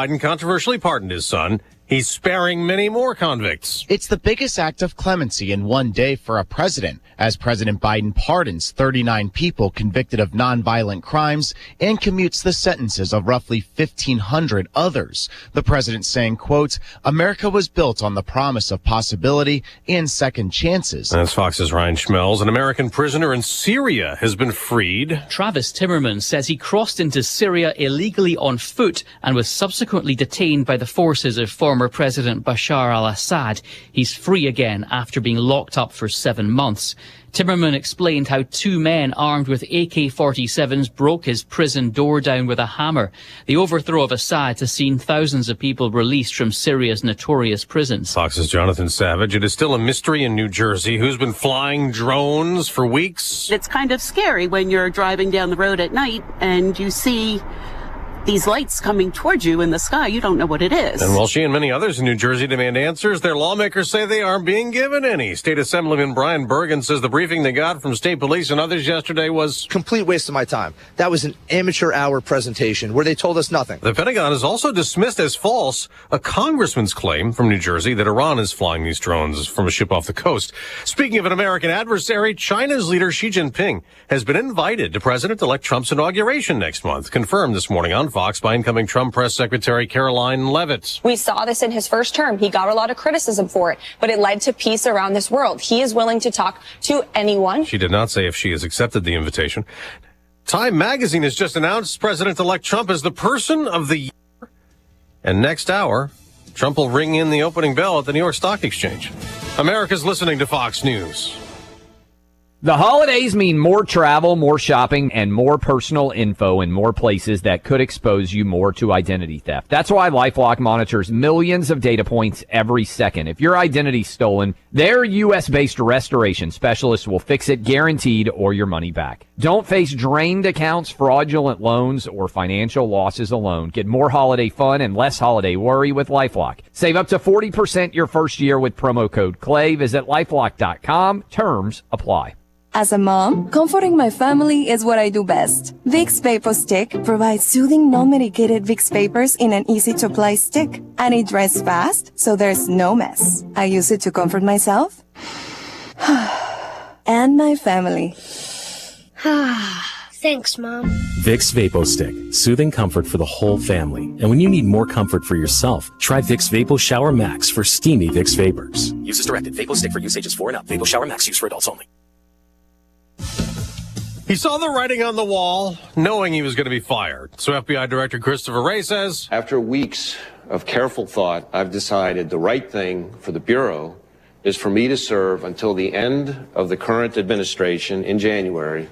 Biden controversially pardoned his son. He's sparing many more convicts. It's the biggest act of clemency in one day for a president, as President Biden pardons 39 people convicted of nonviolent crimes and commutes the sentences of roughly 1,500 others. The president saying, quote, America was built on the promise of possibility and second chances. That's Fox's Ryan Schmelz. An American prisoner in Syria has been freed. Travis Timmerman says he crossed into Syria illegally on foot and was subsequently detained by the forces of former President Bashar al-Assad. He's free again after being locked up for 7 months. Timmerman explained how 2 men armed with AK-47s broke his prison door down with a hammer. The overthrow of Assad has seen thousands of people released from Syria's notorious prisons. Fox's Jonathan Savage. It is still a mystery in New Jersey who's been flying drones for weeks. It's kind of scary when you're driving down the road at night and you see these lights coming towards you in the sky. You don't know what it is. And while she and many others in New Jersey demand answers, their lawmakers say they aren't being given any. State Assemblyman Brian Bergen says the briefing they got from state police and others yesterday was complete waste of my time. That was an amateur hour presentation where they told us nothing. The Pentagon has also dismissed as false a congressman's claim from New Jersey that Iran is flying these drones from a ship off the coast. Speaking of an American adversary, China's leader Xi Jinping has been invited to President-elect Trump's inauguration next month, confirmed this morning on Fox by incoming Trump press secretary Caroline Leavitt. We saw this in his first term. He got a lot of criticism for it, but it led to peace around this world. He is willing to talk to anyone. She did not say if she has accepted the invitation. Time magazine has just announced President-elect Trump as the person of the year. And next hour, Trump will ring in the opening bell at the New York Stock Exchange. America's listening to Fox News. The holidays mean more travel, more shopping, and more personal info in more places that could expose you more to identity theft. That's why LifeLock monitors millions of data points every second. If your identity's stolen, their U.S.-based restoration specialists will fix it guaranteed or your money back. Don't face drained accounts, fraudulent loans, or financial losses alone. Get more holiday fun and less holiday worry with LifeLock. Save up to 40% your first year with promo code CLAY. Visit LifeLock.com. Terms apply. As a mom, comforting my family is what I do best. Vicks Vapor Stick provides soothing, non-medicated Vicks vapors in an easy-to-apply stick. And it dries fast, so there's no mess. I use it to comfort myself and my family. Thanks, Mom. Vicks Vapo Stick. Soothing comfort for the whole family. And when you need more comfort for yourself, try Vicks Vapo Shower Max for steamy Vicks Vapors. Use as directed. Vapo Stick for use ages 4 and up. Vapo Shower Max use for adults only. He saw the writing on the wall, knowing he was going to be fired. So FBI Director Christopher Wray says, after weeks of careful thought, I've decided the right thing for the Bureau is for me to serve until the end of the current administration in January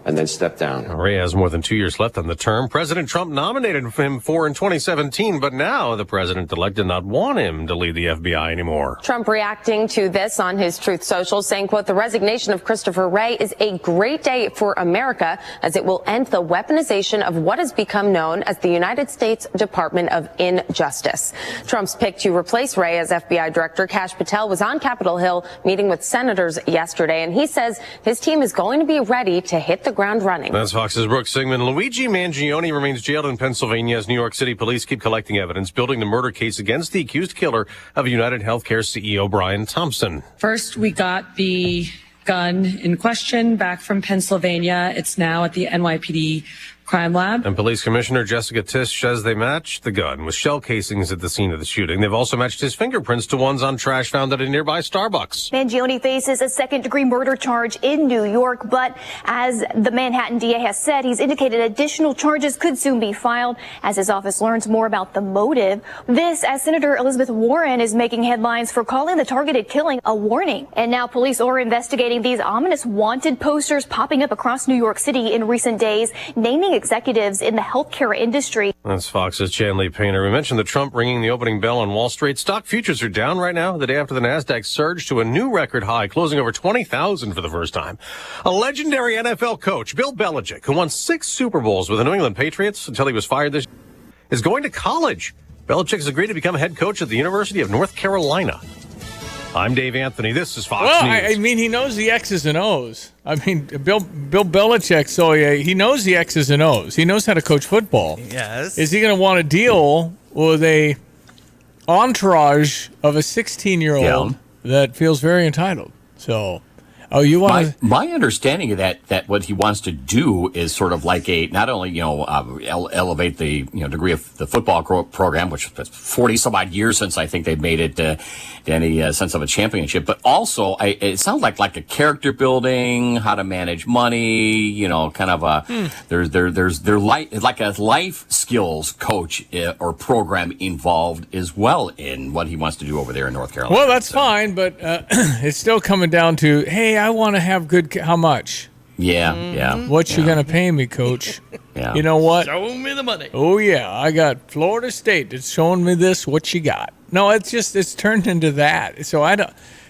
and then step down. Wray has more than 2 years left on the term. President Trump nominated him for in 2017, but now the president-elect did not want him to lead the FBI anymore. Trump reacting to this on his Truth Social, saying, quote, the resignation of Christopher Wray is a great day for America as it will end the weaponization of what has become known as the United States Department of Injustice. Trump's pick to replace Wray as FBI Director, Kash Patel, was on Capitol Hill meeting with senators yesterday, and he says his team is going to be ready to hit the ground running. That's Fox's Brooke Sigmund. Luigi Mangione remains jailed in Pennsylvania as New York City police keep collecting evidence, building the murder case against the accused killer of United Healthcare CEO Brian Thompson. First, we got the gun in question back from Pennsylvania. It's now at the NYPD Crime Lab. And Police Commissioner Jessica Tisch says they matched the gun with shell casings at the scene of the shooting. They've also matched his fingerprints to ones on trash found at a nearby Starbucks. Mangione faces a second-degree murder charge in New York, but as the Manhattan DA has said, he's indicated additional charges could soon be filed as his office learns more about the motive. This as Senator Elizabeth Warren is making headlines for calling the targeted killing a warning. And now police are investigating these ominous wanted posters popping up across New York City in recent days, naming executives in the healthcare industry. That's Fox's Chanley Painter. We mentioned the Trump ringing the opening bell on Wall Street. Stock futures are down right now, the day after the NASDAQ surged to a new record high, closing over 20,000 for the first time. A legendary NFL coach, Bill Belichick, who won 6 Super Bowls with the New England Patriots until he was fired this year, is going to college. Belichick has agreed to become head coach at the University of North Carolina. I'm Dave Anthony. This is Fox News. I mean, he knows the X's and O's. I mean, Bill Belichick, so he knows the X's and O's. He knows how to coach football. Yes. Is he going to want to deal with a entourage of a 16-year-old that feels very entitled. So, you want my understanding of that what he wants to do is sort of like not only elevate the degree of the football program, which is 40 some odd years since I think they've made it to any sense of a championship, but also it sounds like a character building, how to manage money, kind of there's like a life skills coach or program involved as well in what he wants to do over there in North Carolina. Well, that's fine, but it's still coming down to, hey, I want to have how much? Yeah. What you going to pay me, coach? Yeah. You know what? Show me the money. Oh, yeah. I got Florida State that's showing me this. What you got? No, it's turned into that. So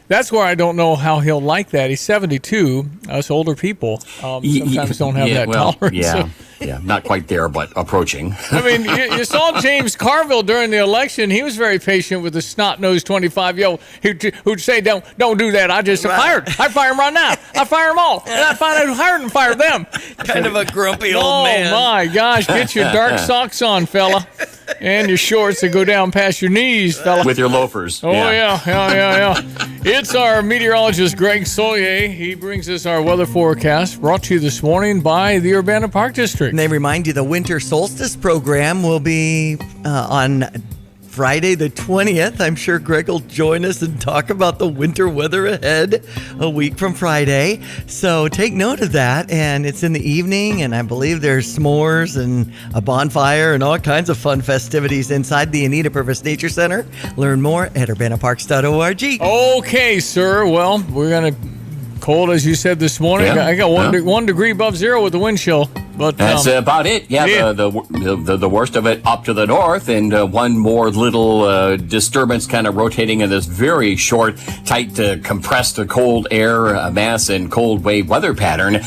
that's where I don't know how he'll like that. He's 72. Us older people sometimes don't have that tolerance. Yeah. Yeah, not quite there, but approaching. I mean, you saw James Carville during the election. He was very patient with the snot-nosed 25-year-old who'd say, don't do that. I just fired. I fire him right now. I fire them all. And I find out who hired and fire them. Kind of a grumpy old man. Oh, my gosh. Get your dark socks on, fella. And your shorts that go down past your knees, fella. With your loafers. Oh, yeah. It's our meteorologist, Greg Solier. He brings us our weather forecast, brought to you this morning by the Urbana Park District. And they remind you the winter solstice program will be on Friday the 20th. I'm sure Greg will join us and talk about the winter weather ahead a week from Friday. So take note of that. And it's in the evening, and I believe there's s'mores and a bonfire and all kinds of fun festivities inside the Anita Purvis Nature Center. Learn more at urbanaparks.org. Okay, sir. Well, we're going to cold, as you said this morning. I got 1 degree above zero with the wind chill. But that's about it. The worst of it up to the north, and one more little disturbance kind of rotating in this very short, tight, compressed cold air mass and cold wave weather pattern,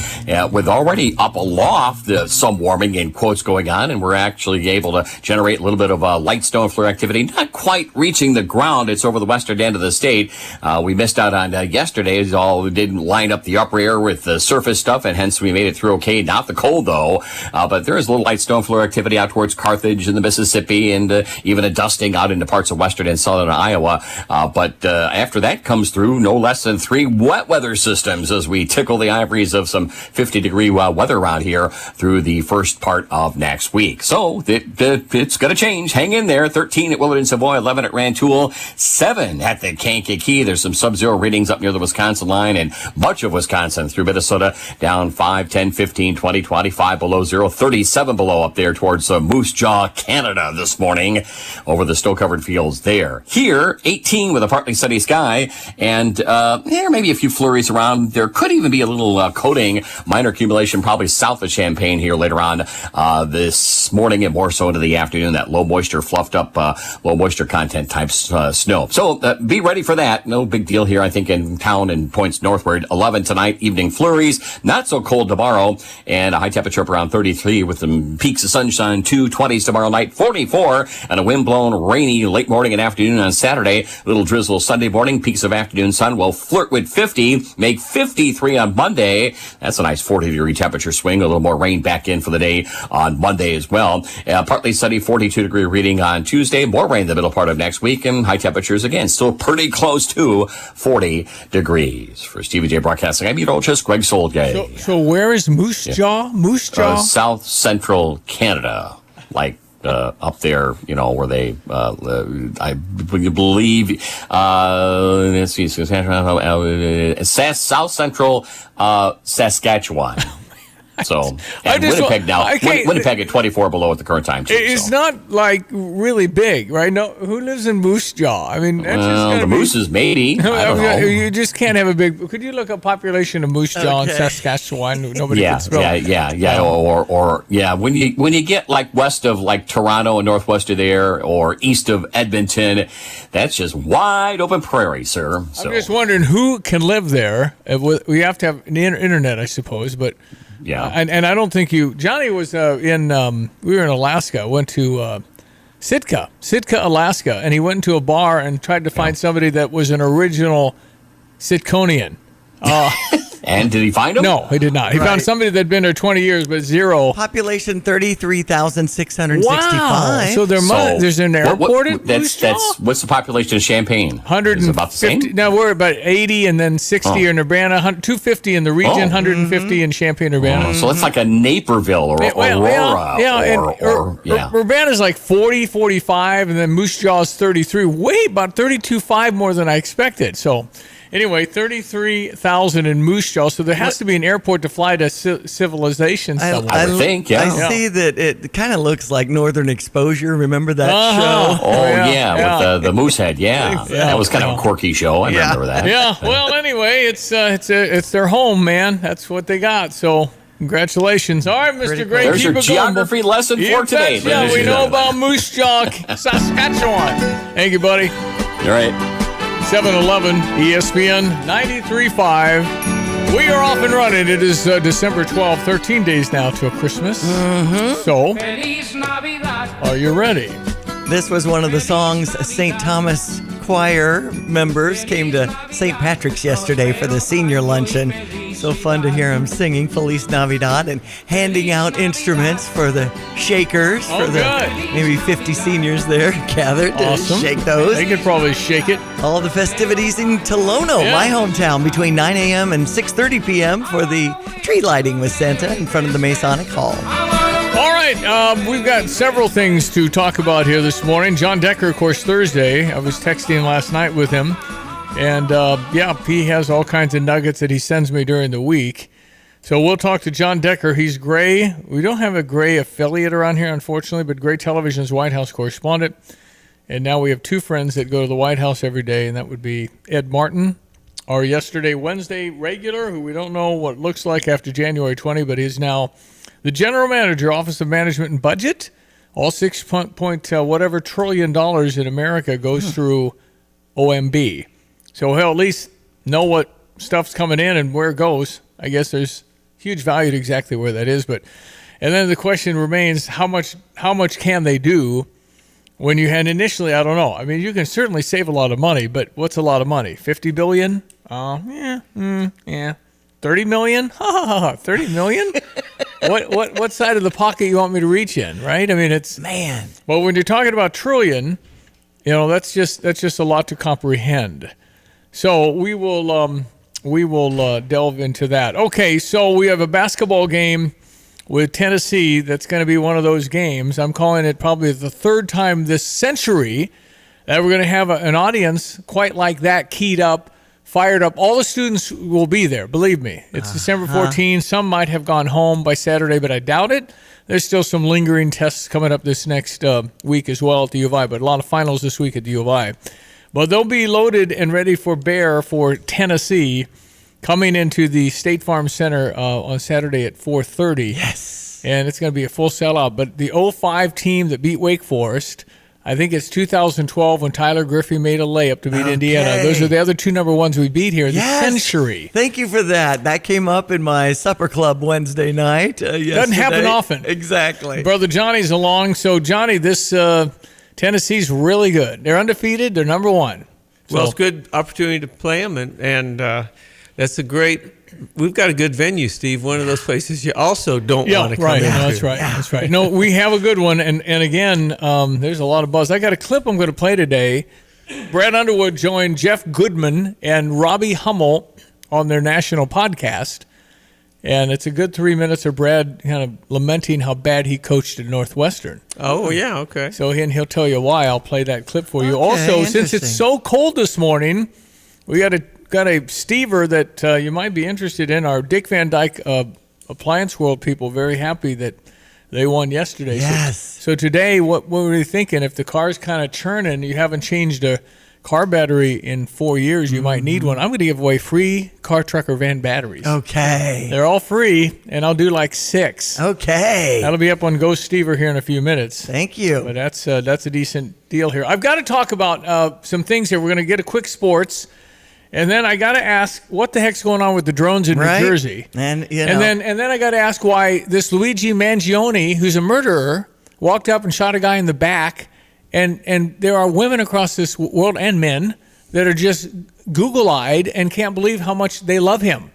with already up aloft some warming in quotes going on, and we're actually able to generate a little bit of light stone flare activity, not quite reaching the ground. It's over the western end of the state. We missed out on yesterday's. We didn't line up the upper air with the surface stuff, and hence we made it through okay. Not the cold, though. But there is a little light stone flare activity out towards Carthage and the Mississippi, and even a dusting out into parts of western and southern Iowa. But after that comes through, no less than 3 wet weather systems as we tickle the ivories of some 50-degree weather around here through the first part of next week. So it's going to change. Hang in there. 13 at Willard and Savoy, 11 at Rantoul, 7 at the Kankakee. There's some sub-zero readings up near the Wisconsin line and much of Wisconsin through Minnesota, down 5, 10, 15, 20, 25 below zero, 37 below up there towards Moose Jaw, Canada this morning over the snow-covered fields there. Here, 18 with a partly sunny sky, and there may be a few flurries around. There could even be a little coating, minor accumulation probably south of Champaign here later on this morning and more so into the afternoon, that low moisture fluffed up, low moisture content type snow. So be ready for that. No big deal here, I think, in town and points northward. 11 tonight, evening flurries, not so cold tomorrow, and a high temperature up around 33 with some peaks of sunshine, 220s tomorrow night, 44, and a wind-blown rainy late morning and afternoon on Saturday. Little drizzle Sunday morning, peaks of afternoon sun will flirt with 50, make 53 on Monday. That's a nice 40-degree temperature swing. A little more rain back in for the day on Monday as well. Partly sunny, 42-degree reading on Tuesday. More rain the middle part of next week, and high temperatures again still pretty close to 40 degrees. For Stevie J Broadcasting, I'm meteorologist Greg Solgay. So where is Moose Jaw? Moose Jaw? South Central Canada, like up there, where they, I believe, let's see, South Central Saskatchewan. So, and Winnipeg now. Winnipeg at 24 below at the current time, too. It's not, like, really big, right? No, who lives in Moose Jaw? I mean, that's just the mooses, maybe. I don't know. You just can't have a big... Could you look up population of Moose Jaw in Saskatchewan? Nobody can spell. Yeah. Or when you get, like, west of, like, Toronto and northwest of there, or east of Edmonton, that's just wide open prairie, sir. So. I'm just wondering who can live there. We have to have an internet, I suppose, but... Yeah, and I don't think Johnny was we were in Alaska, went to Sitka, Alaska, and he went into a bar and tried to find somebody that was an original Sitkonian. And did he find him? No, he did not. He found somebody that had been there 20 years, but zero. Population 33,665. Wow. So there's an airport at Moose Jaw? What's the population of Champaign? 150. Is it about the same? Now we're about 80 and then 60 in Urbana, 250 in the region, 150 in Champaign-Urbana. So it's like a Naperville or Aurora. Urbana's like 40, 45, and then Moose Jaw is 33. About 32.5 more than I expected. So anyway, 33,000 in Moose Jaw. So there has to be an airport to fly to civilization somewhere. I would think, yeah. I see that it kind of looks like Northern Exposure. Remember that show? Oh, yeah, with the Moosehead. Yeah. That was kind of a quirky show. I remember that. Yeah. Well, anyway, it's their home, man. That's what they got. So congratulations. All right, Mr. Gray. There's your geography lesson for today. Yeah, we know about Moose Jaw, Saskatchewan. Thank you, buddy. All right. 7-Eleven, ESPN 93.5. We are off and running. It is December 12th, 13 days now till Christmas. So, are you ready? This was one of the songs St. Thomas Choir members came to St. Patrick's yesterday for the senior luncheon. So fun to hear them singing Feliz Navidad and handing out instruments for the shakers for the maybe 50 seniors there gathered to shake those. They could probably shake it. All the festivities in Tolono, my hometown, between 9 a.m. and 6:30 p.m. for the tree lighting with Santa in front of the Masonic Hall. All right, we've got several things to talk about here this morning. John Decker, of course, Thursday. I was texting last night with him. And, he has all kinds of nuggets that he sends me during the week. So we'll talk to John Decker. He's Gray. We don't have a Gray affiliate around here, unfortunately, but Gray Television's White House correspondent. And now we have two friends that go to the White House every day, and that would be Ed Martin, our Wednesday regular, who we don't know what looks like after January 20, but he's now the general manager, Office of Management and Budget. All $6 trillion in America goes through OMB. So he'll at least know what stuff's coming in and where it goes. I guess there's huge value to exactly where that is. And then the question remains, how much can they do when you had initially, I don't know. I mean, you can certainly save a lot of money, but what's a lot of money? $50 billion? 30 million? 30 million? What side of the pocket you want me to reach in, right? I mean, well, when you're talking about trillion, that's just a lot to comprehend. So we will delve into that. Okay, so we have a basketball game with Tennessee that's going to be one of those games. I'm calling it probably the third time this century that we're going to have an audience quite like that, keyed up, fired up. All the students will be there, believe me. It's December 14th. Some might have gone home by Saturday, but I doubt it. There's still some lingering tests coming up this next week as well at the U of I, but a lot of finals this week at the U of I. But they'll be loaded and ready for bear for Tennessee coming into the State Farm Center on Saturday at 4:30. Yes. And it's going to be a full sellout. But the 05 team that beat Wake Forest, I think it's 2012 when Tyler Griffey made a layup to beat Indiana. Those are the other two number ones we beat here this century. Thank you for that. That came up in my supper club Wednesday night. Doesn't happen often. Exactly. Brother Johnny's along. So, Johnny, this Tennessee's really good. They're undefeated. They're number one. Well, it's a good opportunity to play them, and that's a great. We've got a good venue, Steve. One of those places you also don't want to come into. That's right. That's right. No, we have a good one, and again, there's a lot of buzz. I got a clip I'm going to play today. Brad Underwood joined Jeff Goodman and Robbie Hummel on their national podcast, and it's a good 3 minutes of Brad kind of lamenting how bad he coached at Northwestern. Oh, yeah, okay. So he'll tell you why. I'll play that clip for you. Also, since it's so cold this morning, we got a Stever that you might be interested in. Our Dick Van Dyke Appliance World people very happy that they won yesterday. Yes. So today, what were you thinking? If the car's kind of churning, you haven't changed a car battery in 4 years, you might need one. I'm going to give away free car, truck, or van batteries. Okay. They're all free, and I'll do like 6. Okay. That'll be up on Go Stever here in a few minutes. Thank you. But that's a decent deal here. I've got to talk about some things here. We're going to get a quick sports. And then I got to ask, what the heck's going on with the drones in New Jersey? And then I got to ask why this Luigi Mangione, who's a murderer, walked up and shot a guy in the back, and there are women across this world and men that are just Google-eyed and can't believe how much they love him.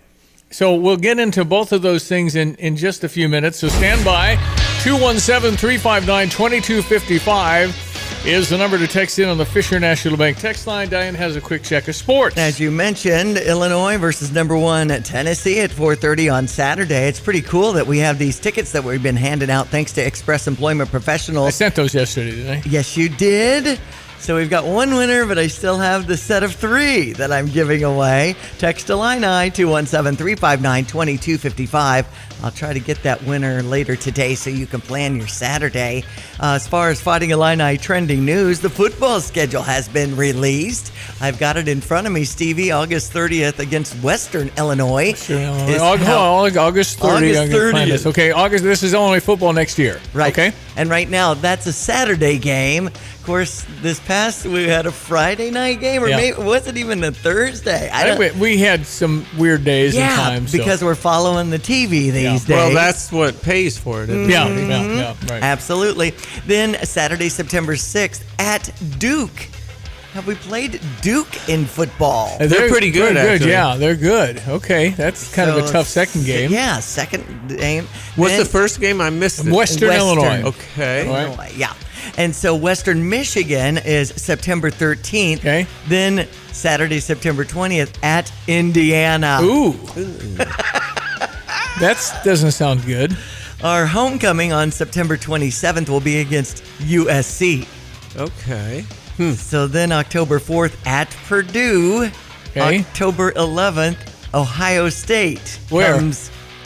So we'll get into both of those things in just a few minutes. So stand by. 217-359-2255 is the number to text in on the Fisher National Bank text line. Diane has a quick check of sports. As you mentioned, Illinois versus number 1 Tennessee at 4:30 on Saturday. It's pretty cool that we have these tickets that we've been handing out thanks to Express Employment Professionals. I sent those yesterday, didn't I? Yes, you did. So we've got one winner, but I still have the set of 3 that I'm giving away. Text Illini 217-359-2255. I'll try to get that winner later today so you can plan your Saturday. As far as Fighting Illini trending news, the football schedule has been released. I've got it in front of me, Stevie. August 30th against Western Illinois. August 30th. Okay, August. This is only football next year. Right. Okay. And right now, that's a Saturday game. Of course, this past we had a Friday night game, or maybe it wasn't even a Thursday. We had some weird days and times. Because we're following the TV these days. Well, that's what pays for it. Yeah, right. Absolutely. Then Saturday, September 6th at Duke. Have we played Duke in football? They're pretty good, actually. Yeah, they're good. Okay, that's kind of a tough second game. Yeah, second game. What's the first game? I missed it. Western Illinois. Okay. Illinois, yeah. And so Western Michigan is September 13th. Okay. Then Saturday, September 20th at Indiana. Ooh. That doesn't sound good. Our homecoming on September 27th will be against USC. Okay. So then October 4th at Purdue. Okay. October 11th, Ohio State. Where?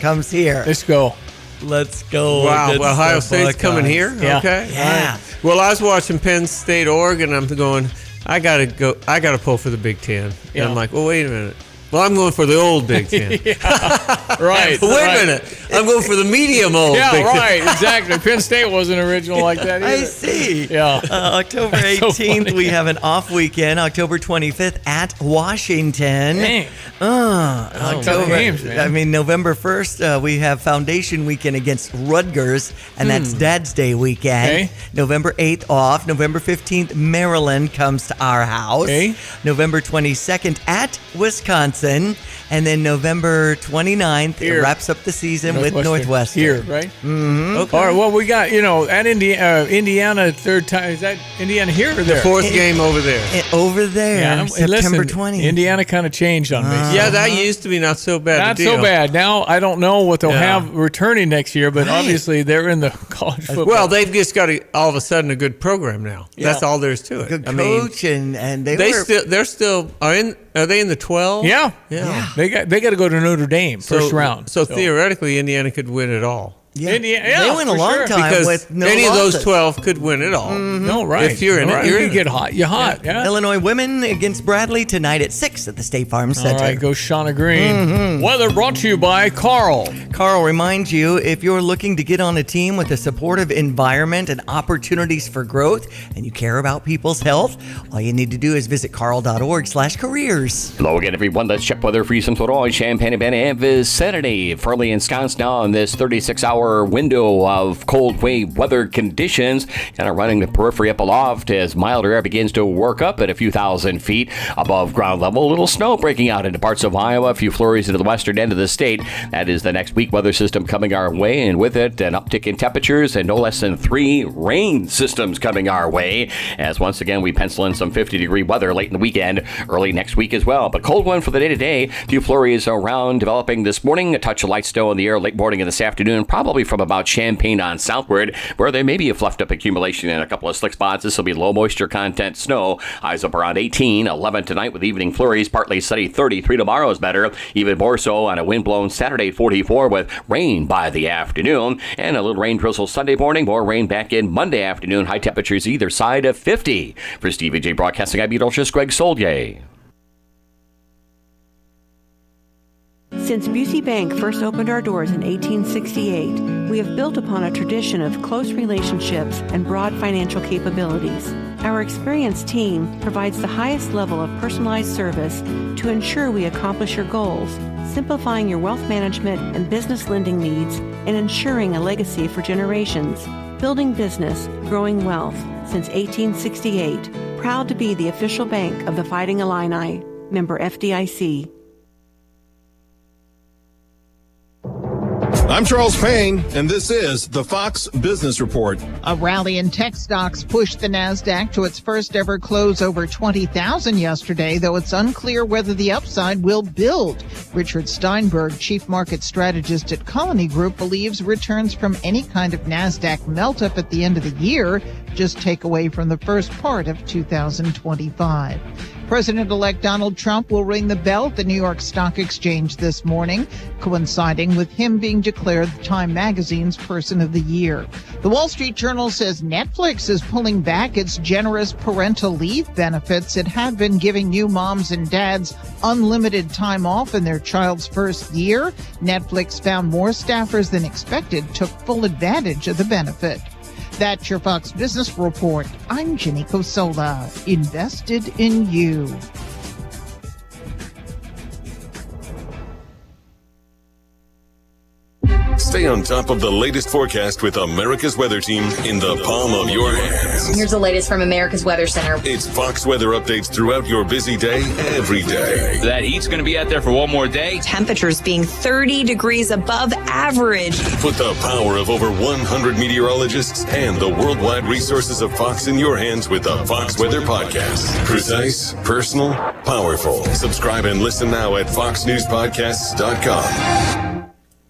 Comes here. Let's go. Let's go. Wow, Ohio State's coming here? Yeah. Okay. Yeah. Right. Well, I was watching Penn State, Oregon, and I'm going, I got to pull for the Big Ten. And I'm like, well, wait a minute. Well, I'm going for the old Big Ten. Right. Wait a minute. I'm going for the medium old Big Ten. Right. Exactly. Penn State wasn't original like that either. I see. Yeah. October 18th, we have an off weekend. October 25th at Washington. Dang. October. Games, man. I mean, November 1st, we have Foundation Weekend against Rutgers, and that's Dad's Day weekend. Okay. November 8th off. November 15th, Maryland comes to our house. Okay. November 22nd at Wisconsin. And then November 29th wraps up the season with Northwestern. Here, right? Mm-hmm. Okay. All right, well, we got, at Indiana, third time. Is that Indiana here or there? The fourth game over there. Over there, Yeah, September listen, 20th. Indiana kind of changed on me. Yeah, that used to be not so bad. Not so bad. Now, I don't know what they'll have returning next year, but obviously they're in the college football. Well, they've just got all of a sudden a good program now. Yeah. That's all there is to it. Good coach, and are they in the 12? Yeah. They got to go to Notre Dame first So- round. So theoretically, Indiana could win it all. Yeah. Indiana, they went a for long sure. time Because with no any of losses. those 12 could win it all. No, right. If you're in it, you're you in get it. hot. You're hot. Yeah. Illinois women against Bradley tonight at 6 at the State Farm All Center. right, go Shauna Green. Weather brought to you by Carl. Carl reminds you, if you're looking to get on a team with a supportive environment and opportunities for growth, and you care about people's health, all you need to do is visit carl.org/careers. Hello again, everyone. Let's check weather for you. Some Troy, Champaign-Urbana vicinity. Fairly ensconced now in this 36-hour window of cold wave weather conditions. Kind of running the periphery up aloft as milder air begins to work up at a few thousand feet above ground level. A little snow breaking out into parts of Iowa. A few flurries into the western end of the state. That is the next weak weather system coming our way, and with it, an uptick in temperatures and no less than 3 rain systems coming our way. As once again, we pencil in some 50-degree weather late in the weekend, early next week as well. But cold one for the day-to-day. A few flurries around developing this morning. A touch of light snow in the air late morning and this afternoon, probably from about Champaign on southward, where there may be a fluffed up accumulation in a couple of slick spots. This will be low moisture content snow. Highs up around 18, 11 tonight with evening flurries. Partly sunny, 33 tomorrow is better. Even more so on a wind-blown Saturday, 44 with rain by the afternoon. And a little rain drizzle Sunday morning. More rain back in Monday afternoon. High temperatures either side of 50. For Stevie J Broadcasting, I'm meteorologist Greg Soldier. Since Busey Bank first opened our doors in 1868, we have built upon a tradition of close relationships and broad financial capabilities. Our experienced team provides the highest level of personalized service to ensure we accomplish your goals, simplifying your wealth management and business lending needs and ensuring a legacy for generations. Building business, growing wealth since 1868. Proud to be the official bank of the Fighting Illini. Member FDIC. I'm Charles Payne, and this is the Fox Business Report. A rally in tech stocks pushed the NASDAQ to its first ever close over 20,000 yesterday, though it's unclear whether the upside will build. Richard Steinberg, chief market strategist at Colony Group, believes returns from any kind of NASDAQ melt-up at the end of the year just take away from the first part of 2025. President-elect Donald Trump will ring the bell at the New York Stock Exchange this morning, coinciding with him being declared Time Magazine's Person of the Year. The Wall Street Journal says Netflix is pulling back its generous parental leave benefits it had been giving new moms and dads unlimited time off in their child's first year. Netflix found more staffers than expected took full advantage of the benefit. That's your Fox Business Report. I'm Jenny Cosola. Invested in you. Stay on top of the latest forecast with America's Weather Team in the palm of your hands. Here's the latest from America's Weather Center. It's Fox weather updates throughout your busy day, every day. That heat's going to be out there for one more day. Temperatures being 30 degrees above average. Put the power of over 100 meteorologists and the worldwide resources of Fox in your hands with the Fox Weather Podcast. Precise, personal, powerful. Subscribe and listen now at foxnewspodcasts.com.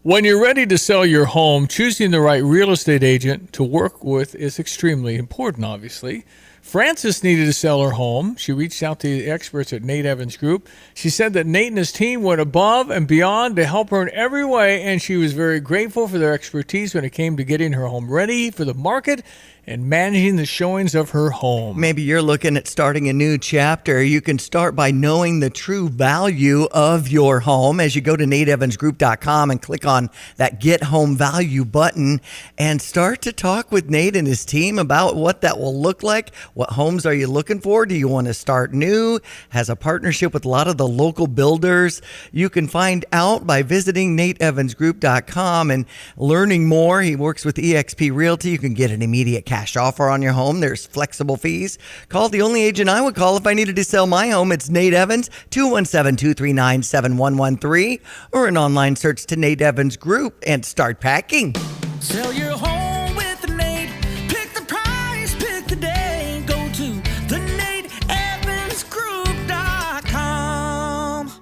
When you're ready to sell your home, choosing the right real estate agent to work with is extremely important, obviously. Frances needed to sell her home. She reached out to the experts at Nate Evans Group. She said that Nate and his team went above and beyond to help her in every way, and she was very grateful for their expertise when it came to getting her home ready for the market and managing the showings of her home. Maybe you're looking at starting a new chapter. You can start by knowing the true value of your home as you go to nateevansgroup.com and click on that Get Home Value button and start to talk with Nate and his team about what that will look like. What homes are you looking for? Do you want to start new? Has a partnership with a lot of the local builders? You can find out by visiting nateevansgroup.com and learning more. He works with eXp Realty. You can get an immediate cash offer on your home. There's flexible fees. Call the only agent I would call if I needed to sell my home. It's Nate Evans, 217-239-7113, or an online search to Nate Evans Group and start packing. Sell your home with Nate. Pick the price, pick the day. Go to the nateevansgroup.com.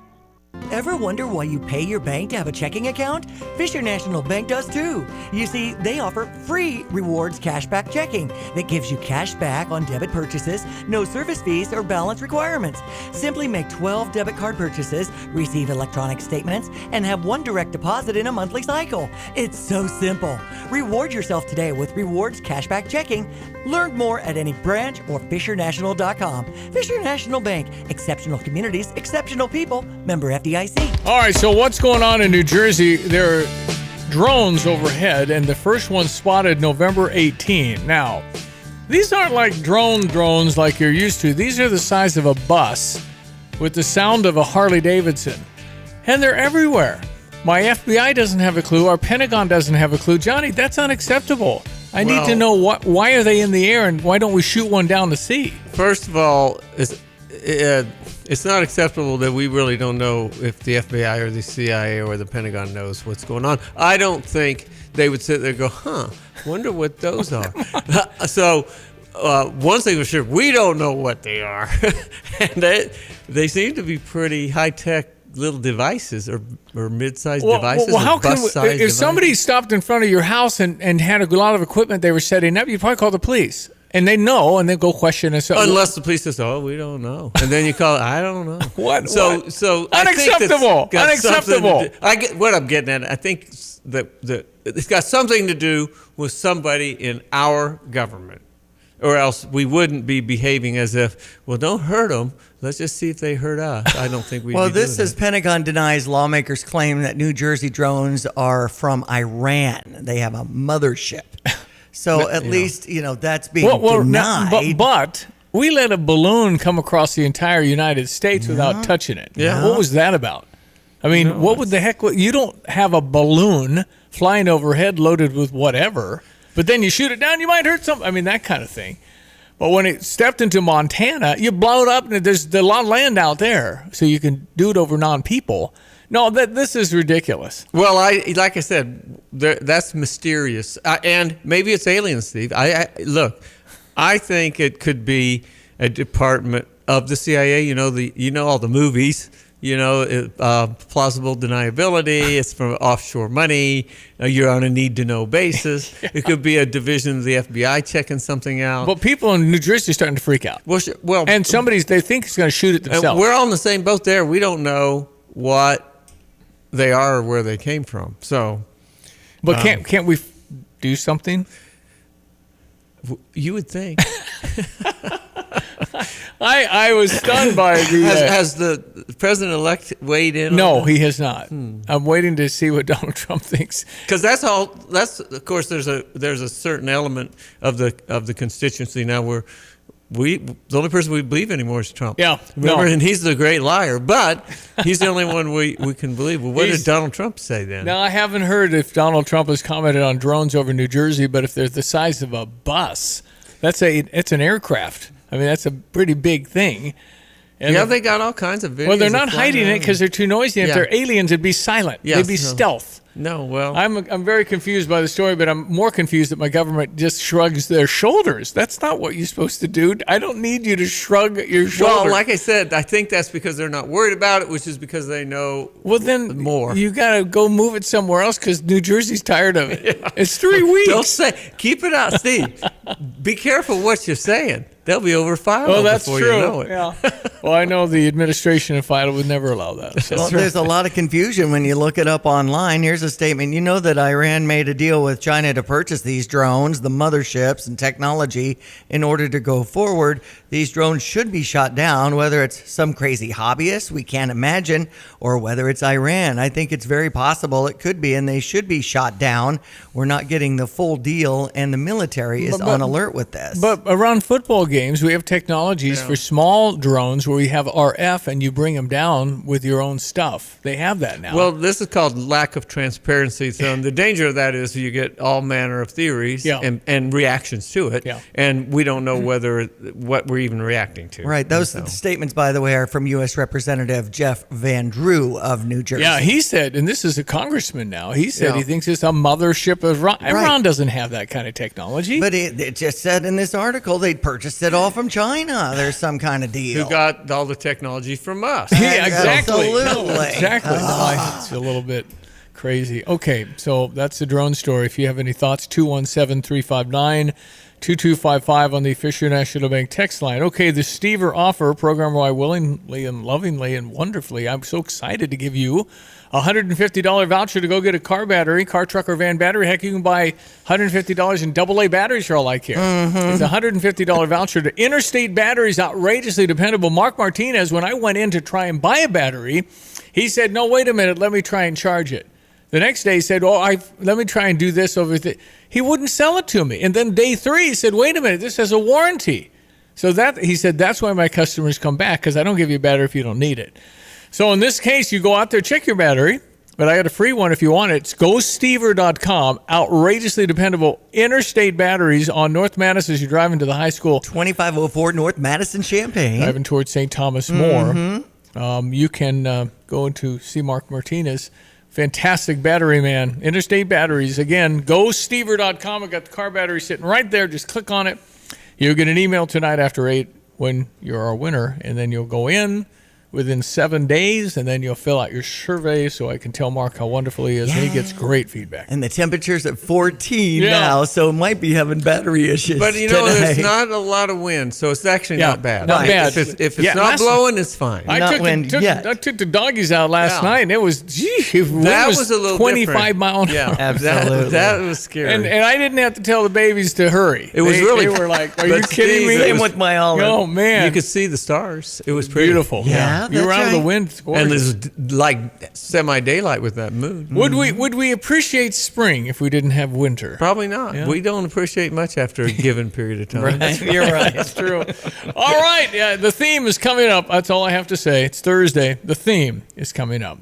Ever wonder why you pay your bank to have a checking account? Fisher National Bank does too. You see, they offer free rewards cashback checking that gives you cash back on debit purchases, no service fees or balance requirements. Simply make 12 debit card purchases, receive electronic statements, and have one direct deposit in a monthly cycle. It's so simple. Reward yourself today with rewards cashback checking. Learn more at any branch or FisherNational.com. Fisher National Bank. Exceptional communities, exceptional people. Member FDIC. All right, so what's going on in New Jersey? There are drones overhead, and the first one spotted November 18. Now, these aren't like drones like you're used to. These are the size of a bus with the sound of a Harley Davidson, and they're everywhere. My FBI doesn't have a clue. Our Pentagon doesn't have a clue. Johnny, that's unacceptable. I need to know why are they in the air, and why don't we shoot one down to sea? First of all, it's not acceptable that we really don't know if the FBI or the CIA or the Pentagon knows what's going on. I don't think they would sit there and go, wonder what those are. So one thing for sure, we don't know what they are. And they seem to be pretty high-tech little devices or mid-sized devices. Well, how can if somebody stopped in front of your house and had a lot of equipment they were setting up, you'd probably call the police. And they know, and they go question us. Unless the police says, we don't know. And then you call it, I don't know. What? So unacceptable. Unacceptable. I get what I'm getting at. I think that it's got something to do with somebody in our government. Or else we wouldn't be behaving as if, don't hurt them. Let's just see if they hurt us. I don't think we'd Well, be this doing says Pentagon denies lawmakers' claim that New Jersey drones are from Iran. They have a mothership. So at least, that's being denied. But we let a balloon come across the entire United States without touching it. Yeah. What was that about? I mean, what would the heck? You don't have a balloon flying overhead loaded with whatever, but then you shoot it down, you might hurt something. I mean, that kind of thing. But when it stepped into Montana, you blow it up, and there's a lot of land out there, so you can do it over non-people. No, this is ridiculous. Well, like I said, that's mysterious, and maybe it's aliens, Steve. Look, I think it could be a department of the CIA. You know all the movies. Plausible deniability. It's from offshore money. You're on a need-to-know basis. Yeah. It could be a division of the FBI checking something out. But people in New Jersey are starting to freak out. Well, and they think it's going to shoot it themselves. We're all in the same boat there. We don't know what they are or where they came from. So, but can't we do something? You would think. I was stunned by the. Has the president-elect weighed in? No, he has not. I'm waiting to see what Donald Trump thinks. Because that's of course there's a certain element of the constituency now where the only person we believe anymore is Trump. Yeah, remember, and he's the great liar, but he's the only one we can believe. Well, what did Donald Trump say then? Now I haven't heard if Donald Trump has commented on drones over New Jersey, but if they're the size of a bus, it's an aircraft. I mean, that's a pretty big thing. And they got all kinds of videos. Well, they're not hiding it because they're too noisy. If they're aliens, it'd be silent. They'd be stealth. No, well, I'm very confused by the story, but I'm more confused that my government just shrugs their shoulders. That's not what you're supposed to do. I don't need you to shrug your shoulders. Well, like I said, I think that's because they're not worried about it, which is because they know more. You got to go move it somewhere else because New Jersey's tired of it. Yeah. It's 3 weeks. Don't say. Keep it out, Steve. Be careful what you're saying. They'll be over Philo before you know it. Yeah. Well, I know the administration of Philo would never allow that. So. Well, there's a lot of confusion when you look it up online. Here's a statement. You know that Iran made a deal with China to purchase these drones, the motherships and technology in order to go forward. These drones should be shot down, whether it's some crazy hobbyist we can't imagine or whether it's Iran. I think it's very possible it could be, and they should be shot down. We're not getting the full deal, and the military is on alert with this. But around football games, we have technologies for small drones where we have RF and you bring them down with your own stuff. They have that now. Well, this is called lack of transparency. So the danger of that is you get all manner of theories and reactions to it. Yeah. And we don't know what we're even reacting to. Right. Those statements, by the way, are from U.S. Representative Jeff Van Drew of New Jersey. Yeah, he said, and this is a congressman now, he said he thinks it's a mothership of Iran. Iran doesn't have that kind of technology. But it just said in this article they purchased it all from China. There's some kind of deal. Who got all the technology from us. Yeah, exactly. Absolutely. No, exactly. It's a little bit crazy. Okay, so that's the drone story. If you have any thoughts, 217-359-2255 on the Fisher National Bank text line. Okay, the Stever offer, program where I willingly and lovingly and wonderfully, I'm so excited to give you a $150 voucher to go get a car battery, car, truck, or van battery. Heck, you can buy $150 in AA batteries for all I care. It's a $150 voucher to Interstate Batteries, outrageously dependable. Mark Martinez, when I went in to try and buy a battery, he said, no, wait a minute, let me try and charge it. The next day he said, let me try and do this over there. He wouldn't sell it to me. And then day 3, he said, wait a minute, this has a warranty. So he said, that's why my customers come back, because I don't give you a battery if you don't need it. So in this case, you go out there, check your battery, but I got a free one if you want it. It's GoStever.com, outrageously dependable Interstate Batteries on North Madison as you're driving to the high school. 2504 North Madison, Champaign. Driving towards St. Thomas More. You can go into see Mark Martinez. Fantastic battery man. Interstate Batteries. Again, GoStever.com. I got the car battery sitting right there. Just click on it. You'll get an email tonight after 8 when you're our winner, and then you'll go in within 7 days, and then you'll fill out your survey so I can tell Mark how wonderful he is, and he gets great feedback. And the temperature's at 14 now, so might be having battery issues. But there's not a lot of wind, so it's actually not bad. Not bad. If it's not blowing, it's fine. I took the doggies out last night, and it was, that was a little 25 miles an hour. Yeah, absolutely. That was scary. And I didn't have to tell the babies to hurry. It was really. They were like, are you kidding me? Same with my Olive. Oh, man. You could see the stars. It was pretty. Beautiful. Yeah. You were out of the wind. And there's like semi-daylight with that moon. Would we appreciate spring if we didn't have winter? Probably not. Yeah. We don't appreciate much after a given period of time. Right. You're right. That's true. All right. Yeah, the theme is coming up. That's all I have to say. It's Thursday. The theme is coming up.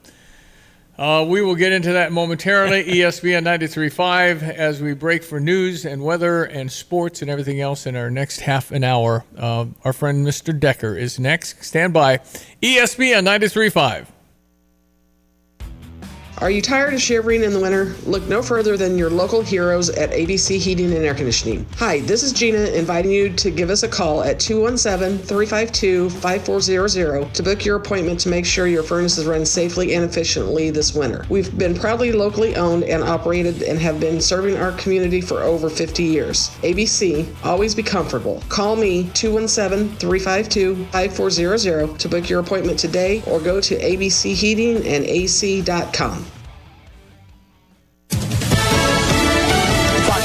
We will get into that momentarily. ESPN 93.5 as we break for news and weather and sports and everything else in our next half an hour. Our friend Mr. Decker is next. Stand by. ESPN 93.5. Are you tired of shivering in the winter? Look no further than your local heroes at ABC Heating and Air Conditioning. Hi, this is Gina inviting you to give us a call at 217-352-5400 to book your appointment to make sure your furnaces run safely and efficiently this winter. We've been proudly locally owned and operated and have been serving our community for over 50 years. ABC, always be comfortable. Call me 217-352-5400 to book your appointment today or go to abcheatingandac.com.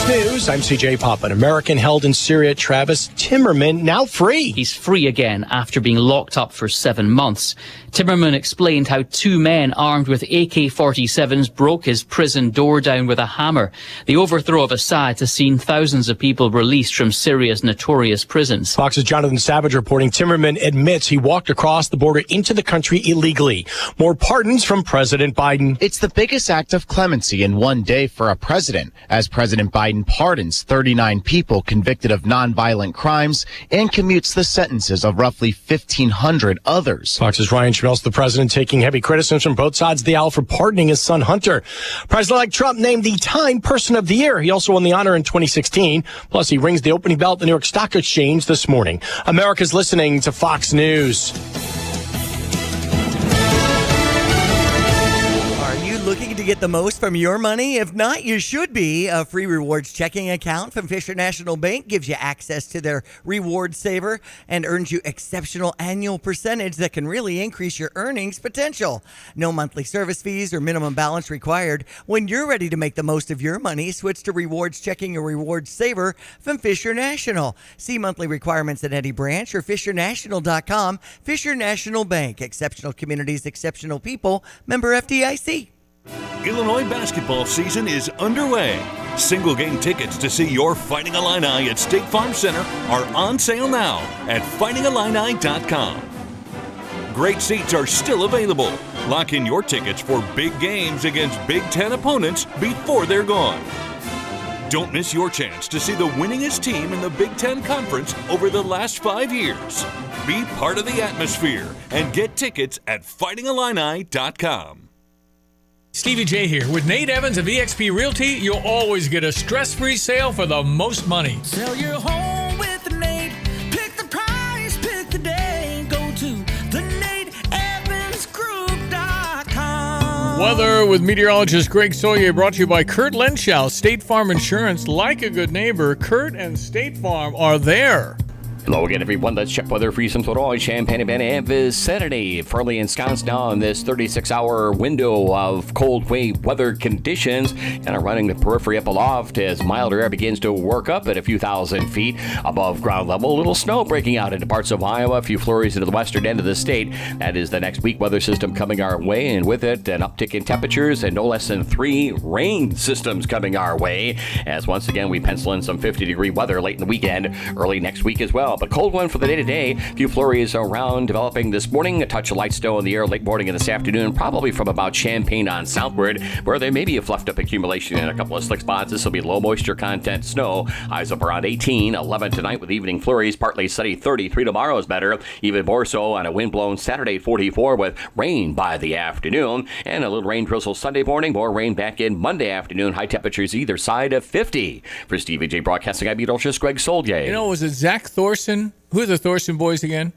News, I'm CJ Pop. An American held in Syria, Travis Timmerman, now free. He's free again after being locked up for 7 months. Timmerman explained how 2 men armed with AK-47s broke his prison door down with a hammer. The overthrow of Assad has seen thousands of people released from Syria's notorious prisons. Fox's Jonathan Savage reporting Timmerman admits he walked across the border into the country illegally. More pardons from President Biden. It's the biggest act of clemency in one day for a president, as President Biden pardons 39 people convicted of nonviolent crimes and commutes the sentences of roughly 1,500 others. Fox's Ryan Schmelz, the president, taking heavy criticism from both sides of the aisle for pardoning his son Hunter. President-elect Trump named the Time Person of the Year. He also won the honor in 2016. Plus, he rings the opening bell at the New York Stock Exchange this morning. America's listening to Fox News. Looking to get the most from your money? If not, you should be. A free rewards checking account from Fisher National Bank gives you access to their reward saver and earns you exceptional annual percentage that can really increase your earnings potential. No monthly service fees or minimum balance required. When you're ready to make the most of your money, switch to rewards checking or rewards saver from Fisher National. See monthly requirements at any branch or FisherNational.com. Fisher National Bank. Exceptional communities, exceptional people. Member FDIC. Illinois basketball season is underway. Single game tickets to see your Fighting Illini at State Farm Center are on sale now at fightingillini.com. Great seats are still available. Lock in your tickets for big games against Big Ten opponents before they're gone. Don't miss your chance to see the winningest team in the Big Ten Conference over the last 5 years. Be part of the atmosphere and get tickets at fightingillini.com. Stevie J here. With Nate Evans of eXp Realty, you'll always get a stress-free sale for the most money. Sell your home with Nate. Pick the price, pick the day. Go to theNateEvansGroup.com. Weather with meteorologist Greg Soyer, brought to you by Kurt Lenschow. State Farm Insurance, like a good neighbor, Kurt and State Farm are there. Hello again, everyone. Let's check weather for you. Some Roy, Champaign-Urbana and vicinity. Firmly ensconced now in this 36-hour window of cold wave weather conditions. Kind of running the periphery up aloft as milder air begins to work up at a few thousand feet above ground level. A little snow breaking out into parts of Iowa. A few flurries into the western end of the state. That is the next weak weather system coming our way. And with it, an uptick in temperatures and no less than 3 rain systems coming our way. As once again, we pencil in some 50-degree weather late in the weekend, early next week as well. But cold one for the day-to-day. A few flurries around developing this morning. A touch of light snow in the air late morning and this afternoon, probably from about Champaign on southward, where there may be a fluffed up accumulation in a couple of slick spots. This will be low moisture content snow. Highs up around 18, 11 tonight with evening flurries. Partly sunny, 33 tomorrow is better. Even more so on a wind-blown Saturday, 44 with rain by the afternoon. And a little rain drizzle Sunday morning. More rain back in Monday afternoon. High temperatures either side of 50. For Stevie J Broadcasting, I'm meteorologist Greg Soldier. You know, was it Zach Thorson? Who are the Thorson boys again?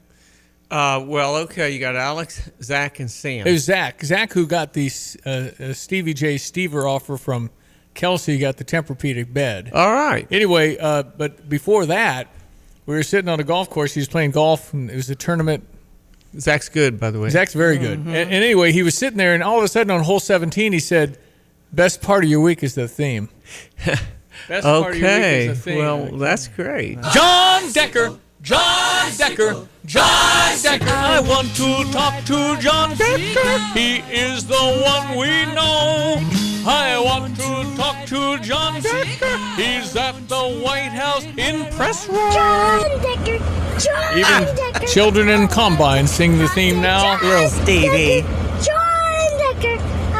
Well, okay, you got Alex, Zach, and Sam. It was Zach. Zach, who got the Stevie J Stever offer from Kelsey, got the Tempur-Pedic bed. All right. Anyway, but before that, we were sitting on a golf course. He was playing golf, and it was a tournament. Zach's good, by the way. Zach's very good. Mm-hmm. And anyway, he was sitting there, and all of a sudden on hole 17, he said, best part of your week is the theme. Best part of your week is the theme. Well, that's great. John Decker. John Decker, John Decker. I want to talk to John Decker. He is the one we know. I want to talk to John Decker. He's at the White House in press room. John Decker, John Even Decker. children in Combine sing the theme now. Little Stevie. John Decker.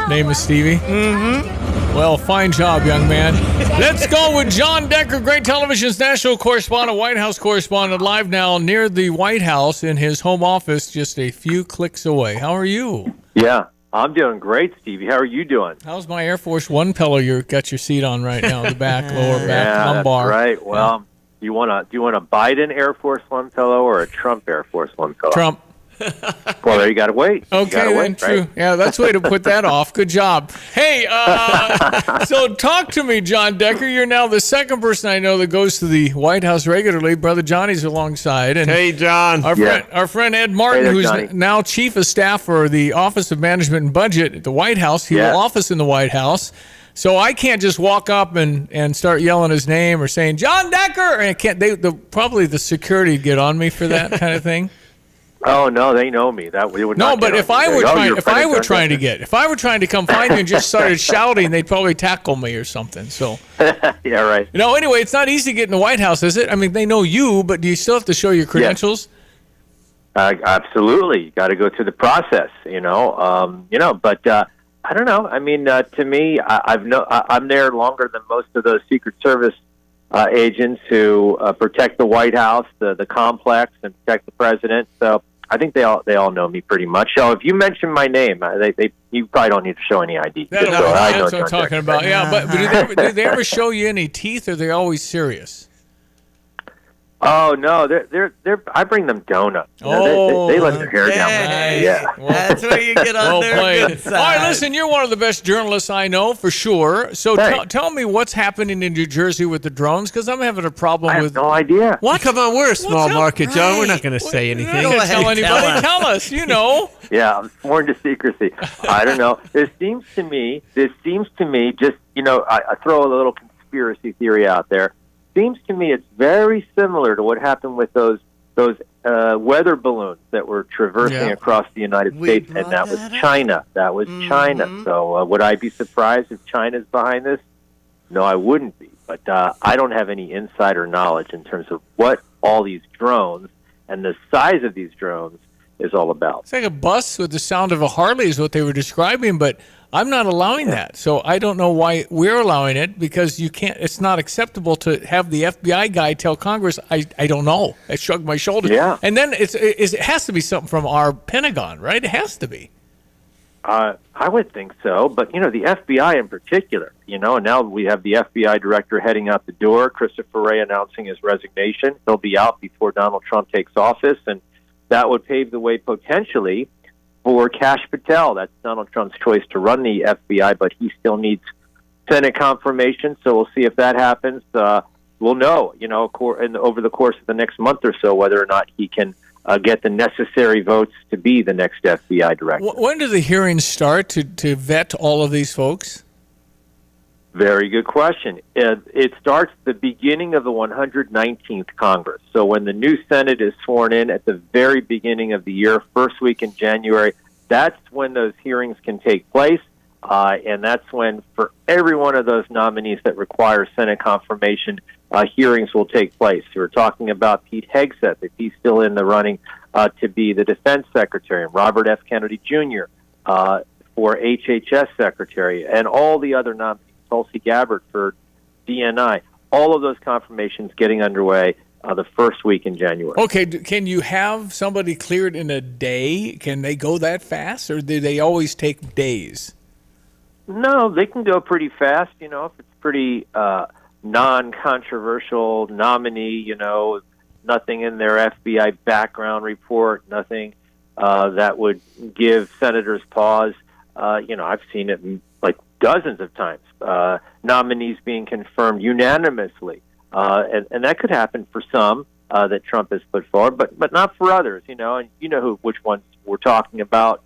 Name is Stevie? Mm-hmm. Well, fine job, young man. Let's go with John Decker, great television's national correspondent, White House correspondent, live now near the White House in his home office, just a few clicks away. How are you? Yeah, I'm doing great, Stevie. How are you doing? How's my Air Force One pillow you got your seat on right now? The back, lower back, lumbar. That's right. Well, do you want a Biden Air Force One pillow or a Trump Air Force One pillow? Trump. Well, there you got to wait. Okay, then true. Right? Yeah, that's the way to put that off. Good job. Hey, so talk to me, John Decker. You're now the second person I know that goes to the White House regularly. Brother Johnny's alongside. And hey, John. Our friend Ed Martin, there, who's Johnny. now Chief of Staff for the Office of Management and Budget at the White House. He will office in the White House. So I can't just walk up and start yelling his name or saying, John Decker. And I can't. Probably the security would get on me for that kind of thing. Oh no, they know me. That we would not. No, but if I were trying to come find you and just started shouting, they'd probably tackle me or something. So yeah, right. Anyway, it's not easy getting the White House, is it? I mean, they know you, but do you still have to show your credentials? Yes. Absolutely, you got to go through the process. But I don't know. I mean, to me, I'm there longer than most of those Secret Service agents who protect the White House, the complex, and protect the president. So I think they all know me pretty much. So if you mention my name, you probably don't need to show any ID. That's what I'm talking about. Yeah, but do they ever show you any teeth, or are they always serious? Oh no, they're I bring them donuts. They let their hair down. Yeah, that's where you get on their good side. All right, listen, you're one of the best journalists I know for sure. So tell me what's happening in New Jersey with the drones, because I'm having a problem with. I have no idea. What? Come on, we're a small market, John. We're not going to say anything. Don't tell anybody. Tell us. You know. Yeah, I'm sworn to secrecy. I don't know. This seems to me. Just I throw a little conspiracy theory out there. Seems to me it's very similar to what happened with those weather balloons that were traversing across the United States, and that was China. That was China. So would I be surprised if China's behind this? No, I wouldn't be. But I don't have any insider knowledge in terms of what all these drones and the size of these drones is all about. It's like a bus with the sound of a Harley is what they were describing, but I'm not allowing that. So I don't know why we're allowing it, because you can't. It's not acceptable to have the FBI guy tell Congress, I don't know. I shrugged my shoulders. Yeah. And then it has to be something from our Pentagon, right? It has to be. I would think so, but the FBI in particular, and now we have the FBI director heading out the door, Christopher Wray announcing his resignation. He'll be out before Donald Trump takes office, and that would pave the way potentially for Kash Patel. That's Donald Trump's choice to run the FBI, but he still needs Senate confirmation, so we'll see if that happens. We'll know, over the course of the next month or so, whether or not he can get the necessary votes to be the next FBI director. When do the hearings start to vet all of these folks? Very good question. It starts the beginning of the 119th Congress. So when the new Senate is sworn in at the very beginning of the year, first week in January, that's when those hearings can take place. And that's when, for every one of those nominees that require Senate confirmation, hearings will take place. We're talking about Pete Hegseth, if he's still in the running to be the defense secretary, and Robert F. Kennedy Jr. For HHS secretary, and all the other nominees. Tulsi Gabbard for DNI. All of those confirmations getting underway the first week in January. Okay, can you have somebody cleared in a day? Can they go that fast, or do they always take days? No, they can go pretty fast. If it's pretty non-controversial nominee, nothing in their FBI background report, nothing that would give senators pause. I've seen it like dozens of times. Nominees being confirmed unanimously, and that could happen for some that Trump has put forward, but not for others. And which ones we're talking about.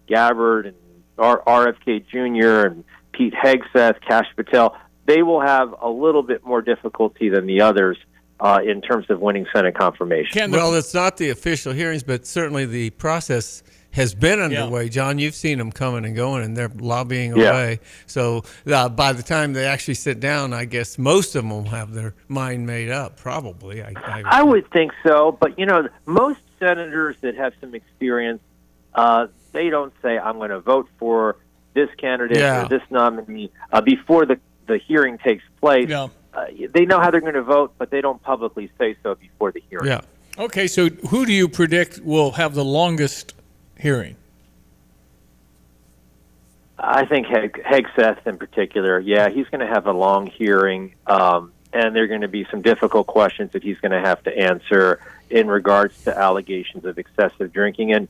Gabbard and RFK Jr. and Pete Hegseth, Kash Patel. They will have a little bit more difficulty than the others in terms of winning Senate confirmation. Well, it's not the official hearings, but certainly the process has been underway. John, you've seen them coming and going, and they're lobbying away. So by the time they actually sit down, I guess most of them will have their mind made up, probably. I would think so, but, most senators that have some experience, they don't say, I'm going to vote for this candidate or this nominee before the hearing takes place. Yeah. They know how they're going to vote, but they don't publicly say so before the hearing. Yeah. Okay, so who do you predict will have the longest hearing? I think Hegseth in particular, he's going to have a long hearing, and there are going to be some difficult questions that he's going to have to answer in regards to allegations of excessive drinking. And,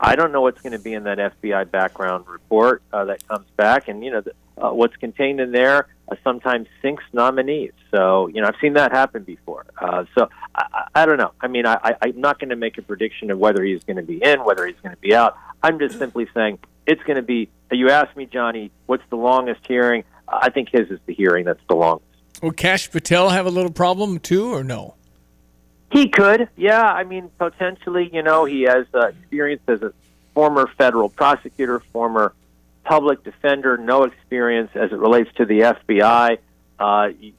I don't know what's going to be in that FBI background report that comes back. And, what's contained in there sometimes sinks nominees. So, I've seen that happen before. So I don't know. I mean, I'm not going to make a prediction of whether he's going to be in, whether he's going to be out. I'm just simply saying it's going to be, you asked me, Johnny, what's the longest hearing? I think his is the hearing that's the longest. Will Kash Patel have a little problem too, or no? He could, yeah. I mean, potentially, he has experience as a former federal prosecutor, former public defender, no experience as it relates to the FBI.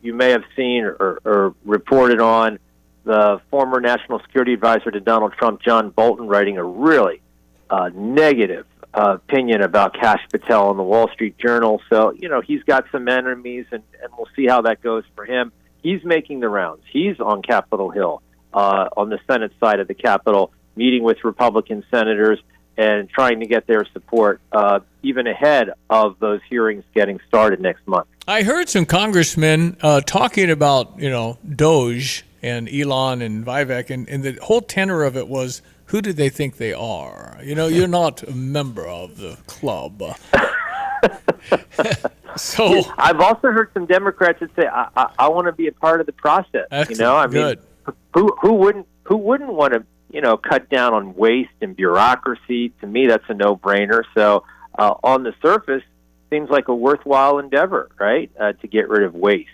You may have seen or reported on the former national security advisor to Donald Trump, John Bolton, writing a really negative opinion about Kash Patel in the Wall Street Journal. So, he's got some enemies, and we'll see how that goes for him. He's making the rounds. He's on Capitol Hill, on the Senate side of the Capitol, meeting with Republican senators and trying to get their support even ahead of those hearings getting started next month. I heard some congressmen talking about, Doge and Elon and Vivek, and the whole tenor of it was, who do they think they are? You're not a member of the club. So I've also heard some Democrats that say, I want to be a part of the process. Excellent. Good. Who wouldn't want to, cut down on waste and bureaucracy? To me, that's a no-brainer. So on the surface, seems like a worthwhile endeavor, right? To get rid of waste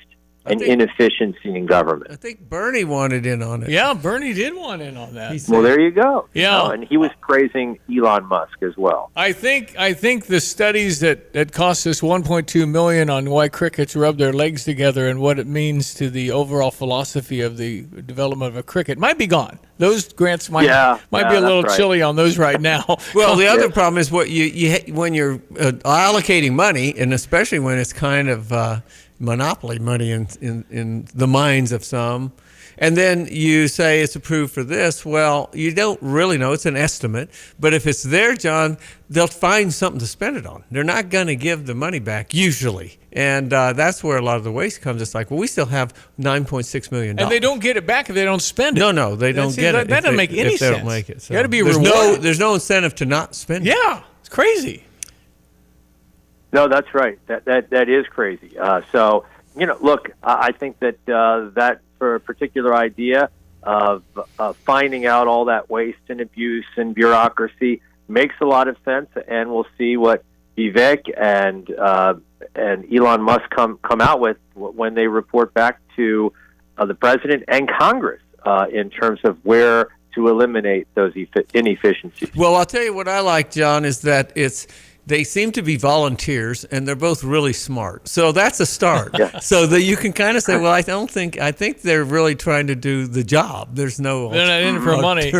and inefficiency in government. I think Bernie wanted in on it. Yeah, Bernie did want in on that. Well, there you go. Yeah. And he was praising Elon Musk as well. I think the studies that cost us $1.2 million on why crickets rub their legs together and what it means to the overall philosophy of the development of a cricket might be gone. Those grants might be a little chilly on those right now. Well, the other problem is what you when you're allocating money, and especially when it's kind of monopoly money in the minds of some, and then you say it's approved for this. Well, you don't really know. It's an estimate. But if it's there, John, they'll find something to spend it on. They're not going to give the money back usually. And that's where a lot of the waste comes. It's like, well, we still have $9.6 million. And they don't get it back if they don't spend it. No, they don't get it. That doesn't make any sense. They don't make it. So you got to be rewarded. There's no incentive to not spend it. Yeah, it's crazy. No, that's right. That is crazy. So, look, I think that that for a particular idea of finding out all that waste and abuse and bureaucracy makes a lot of sense, and we'll see what Vivek and Elon Musk come out with when they report back to the president and Congress in terms of where to eliminate those inefficiencies. Well, I'll tell you what I like, John, is that they seem to be volunteers, and they're both really smart. So that's a start. Yeah. So that you can kind of say, well, I think they're really trying to do the job. There's no they're not in for money.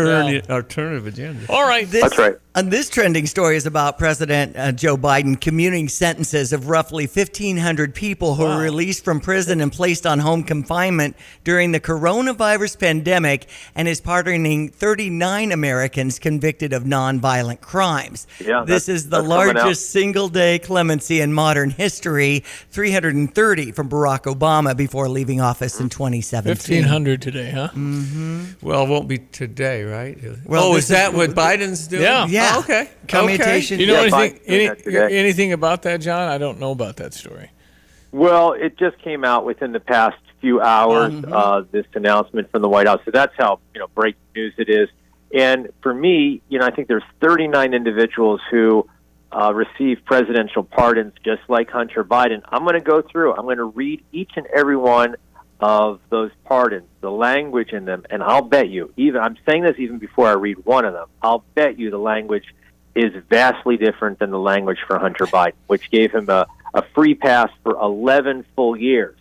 Alternative agenda. All right. That's right. And this trending story is about President Joe Biden commuting sentences of roughly 1,500 people who were released from prison and placed on home confinement during the coronavirus pandemic, and is pardoning 39 Americans convicted of nonviolent crimes. Yeah, this is the largest single-day clemency in modern history, 330 from Barack Obama before leaving office in 2017. 1,500 today, huh? Mm-hmm. Well, it won't be today, right? Well, is that what Biden's doing? Yeah. Yeah. Oh, okay. Commutation. Do you know Biden anything about that, John? I don't know about that story. Well, it just came out within the past few hours, this announcement from the White House. So that's how breaking news it is. And for me, I think there's 39 individuals who received presidential pardons, just like Hunter Biden. I'm going to go through. I'm going to read each and every one of those pardons, the language in them, and I'll bet you, I'm saying this even before I read one of them, I'll bet you the language is vastly different than the language for Hunter Biden, which gave him a free pass for 11 full years.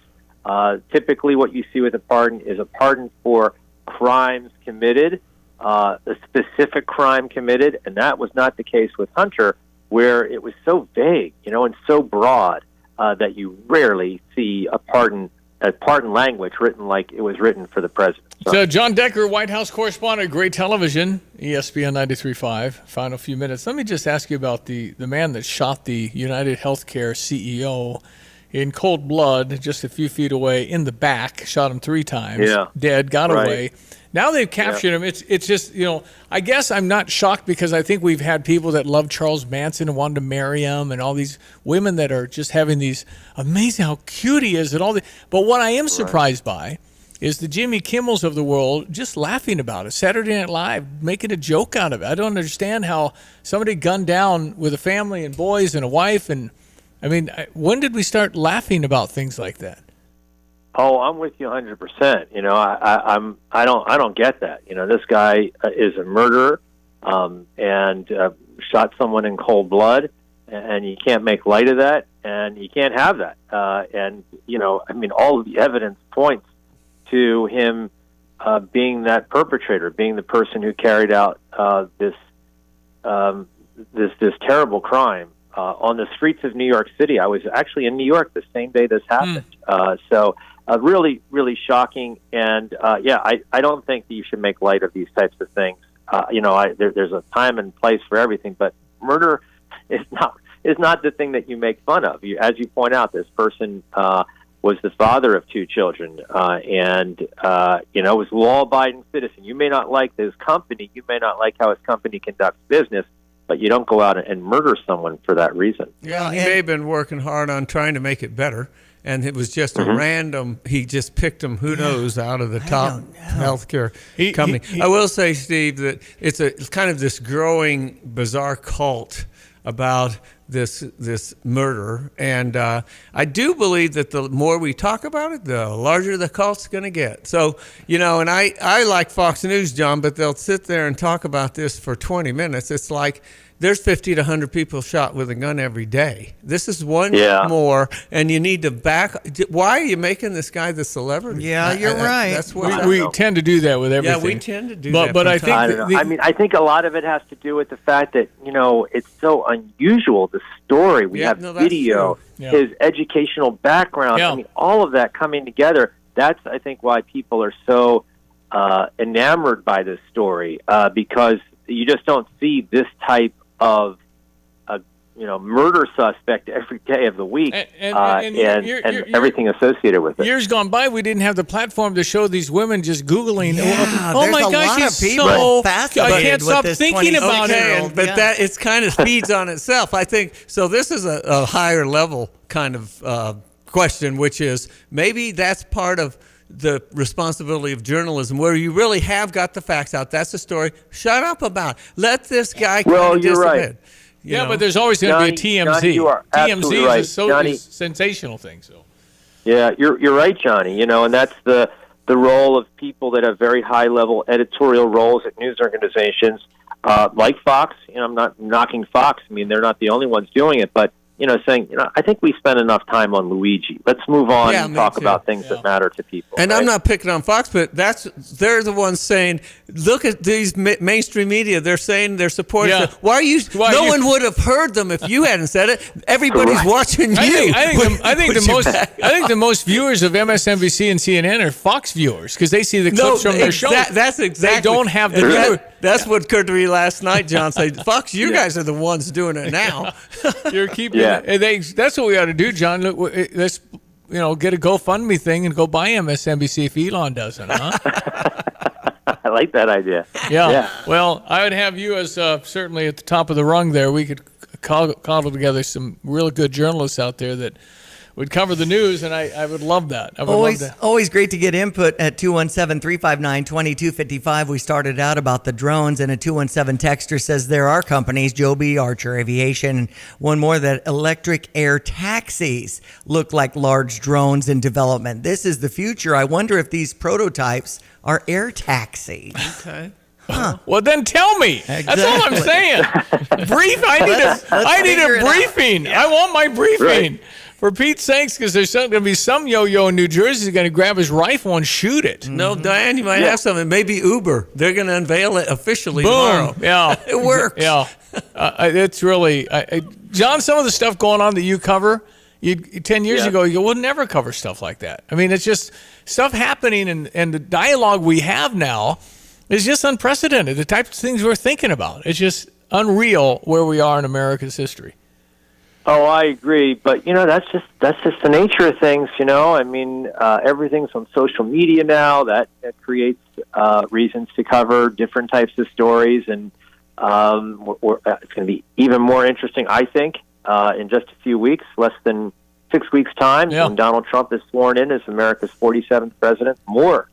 Typically what you see with a pardon is a pardon for crimes committed, a specific crime committed, and that was not the case with Hunter, where it was so vague, and so broad that you rarely see a pardon pardon language, written like it was written for the president. So John Decker, White House correspondent, great television, ESPN 93.5. Final few minutes. Let me just ask you about the man that shot the United Healthcare CEO in cold blood just a few feet away in the back, shot him 3 times, dead, got away. Now they've captured him. It's just, I guess I'm not shocked because I think we've had people that love Charles Manson and wanted to marry him, and all these women that are just having these amazing how cute he is and all that. But what I am surprised by is the Jimmy Kimmels of the world just laughing about it. Saturday Night Live making a joke out of it. I don't understand how somebody gunned down with a family and boys and a wife. And I mean, when did we start laughing about things like that? Oh, I'm with you 100%. I don't get that. This guy is a murderer and shot someone in cold blood, and you can't make light of that, and you can't have that. All of the evidence points to him being that perpetrator, being the person who carried out this terrible crime on the streets of New York City. I was actually in New York the same day this happened. Really, really shocking. And I don't think that you should make light of these types of things. There's a time and place for everything, but murder is not the thing that you make fun of. As you point out, this person was the father of 2 children, and was a law-abiding citizen. You may not like his company, you may not like how his company conducts business, but you don't go out and murder someone for that reason. Yeah, he may have been working hard on trying to make it better, and it was just a random, he just picked them, who knows, out of the top healthcare company. I will say, Steve, that it's kind of this growing bizarre cult about this murder, and I do believe that the more we talk about it, the larger the cult's going to get. So, and I like Fox News, John, but they'll sit there and talk about this for 20 minutes. It's like there's 50 to 100 people shot with a gun every day. This is one more, and you need to back. Why are you making this guy the celebrity? Yeah, you're right. That's what we tend to do that with everything. Yeah, we tend to do that. But I think I don't know. I think a lot of it has to do with the fact that it's so unusual. The story we have video, his educational background. All of that coming together. That's I think why people are so enamored by this story because you just don't see this type of murder suspect every day of the week and everything associated with it. Years gone by, we didn't have the platform to show these women just Googling. Oh my gosh, he's so fascinated. I can't stop thinking about it. But that it kind of feeds on itself. I think so. This is a higher level kind of question, which is maybe that's part of the responsibility of journalism, where you really have got the facts out. That's the story. Shut up about. Let this guy. Well, you're right. But there's always going to be a TMZ. Johnny, you are absolutely TMZ right. is a sensational thing. So. Yeah, you're right, Johnny. And that's the role of people that have very high level editorial roles at news organizations like Fox. I'm not knocking Fox. I mean, they're not the only ones doing it, but saying, I think we spent enough time on Luigi. Let's move on and talk about things that matter to people. And I'm not picking on Fox, but they're the ones saying, look at these mainstream media. They're saying they're supporting. Yeah. No one would have heard them if you hadn't said it. Everybody's watching you. I think the most viewers of MSNBC and CNN are Fox viewers because they see the clips from their show. That's exactly. They don't have the viewer. That's what occurred to me last night, John. Said, Fox, you guys are the ones doing it now. You're keeping it. That's what we ought to do, John. Look, let's get a GoFundMe thing and go buy MSNBC if Elon doesn't, huh? I like that idea. Yeah. Well, I would have you as certainly at the top of the rung there. We could cobble together some real good journalists out there that would cover the news, and I would love that. Always great to get input at 217-359-2255. We started out about the drones, and a 217 texter says there are companies, Joby, Archer Aviation, and one more, that electric air taxis look like large drones in development. This is the future. I wonder if these prototypes are air taxis. Okay. Huh. Well, then tell me. Exactly. That's all I'm saying. I need a briefing. I want my briefing. Right. For Pete's sakes, because there's going to be some yo-yo in New Jersey who's going to grab his rifle and shoot it. No, Diane, you might have something. Maybe Uber. They're going to unveil it officially tomorrow. Yeah. It works. Yeah. It's really, John, some of the stuff going on that you cover, 10 years ago, you would never cover stuff like that. I mean, it's just stuff happening, and the dialogue we have now is just unprecedented. The types of things we're thinking about. It's just unreal where we are in America's history. Oh, I agree, but that's just the nature of things. I mean, everything's on social media now. That creates reasons to cover different types of stories, and it's going to be even more interesting, I think, in just a few weeks, less than 6 weeks' time, when Donald Trump is sworn in as America's 47th president. More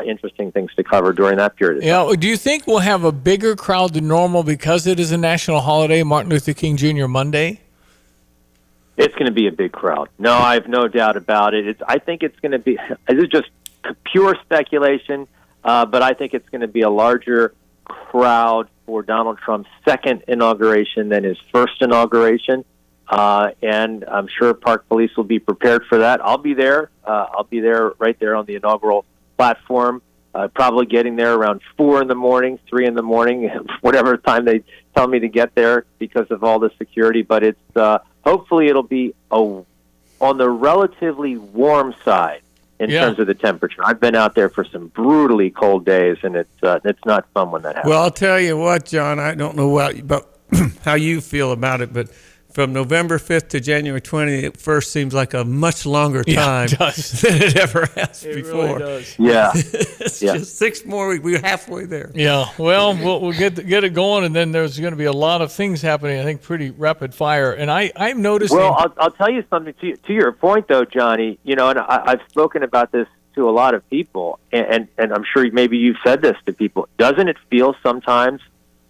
interesting things to cover during that period of time. Yeah. Do you think we'll have a bigger crowd than normal because it is a national holiday, Martin Luther King Jr. Monday? It's going to be a big crowd. No, I have no doubt about it. I think it's going to be, this is just pure speculation, but I think it's going to be a larger crowd for Donald Trump's second inauguration than his first inauguration. And I'm sure Park Police will be prepared for that. I'll be there. I'll be there right there on the inaugural platform, probably getting there around 4 in the morning, 3 in the morning, whatever time they tell me to get there because of all the security. But it's hopefully it'll be on the relatively warm side in terms of the temperature. I've been out there for some brutally cold days, and it's not fun when that happens. Well, I'll tell you what, John, I don't know about how you feel about it, but from November 5th to January 21st seems like a much longer time than it ever has before. Really does. Yeah. It's just 6 more weeks. We're halfway there. Yeah. Well, we'll get it going, and then there's going to be a lot of things happening, I think, pretty rapid fire. And I'm noticing... Well, I'll tell you something to your point, though, Johnny. And I've spoken about this to a lot of people, and I'm sure maybe you've said this to people. Doesn't it feel sometimes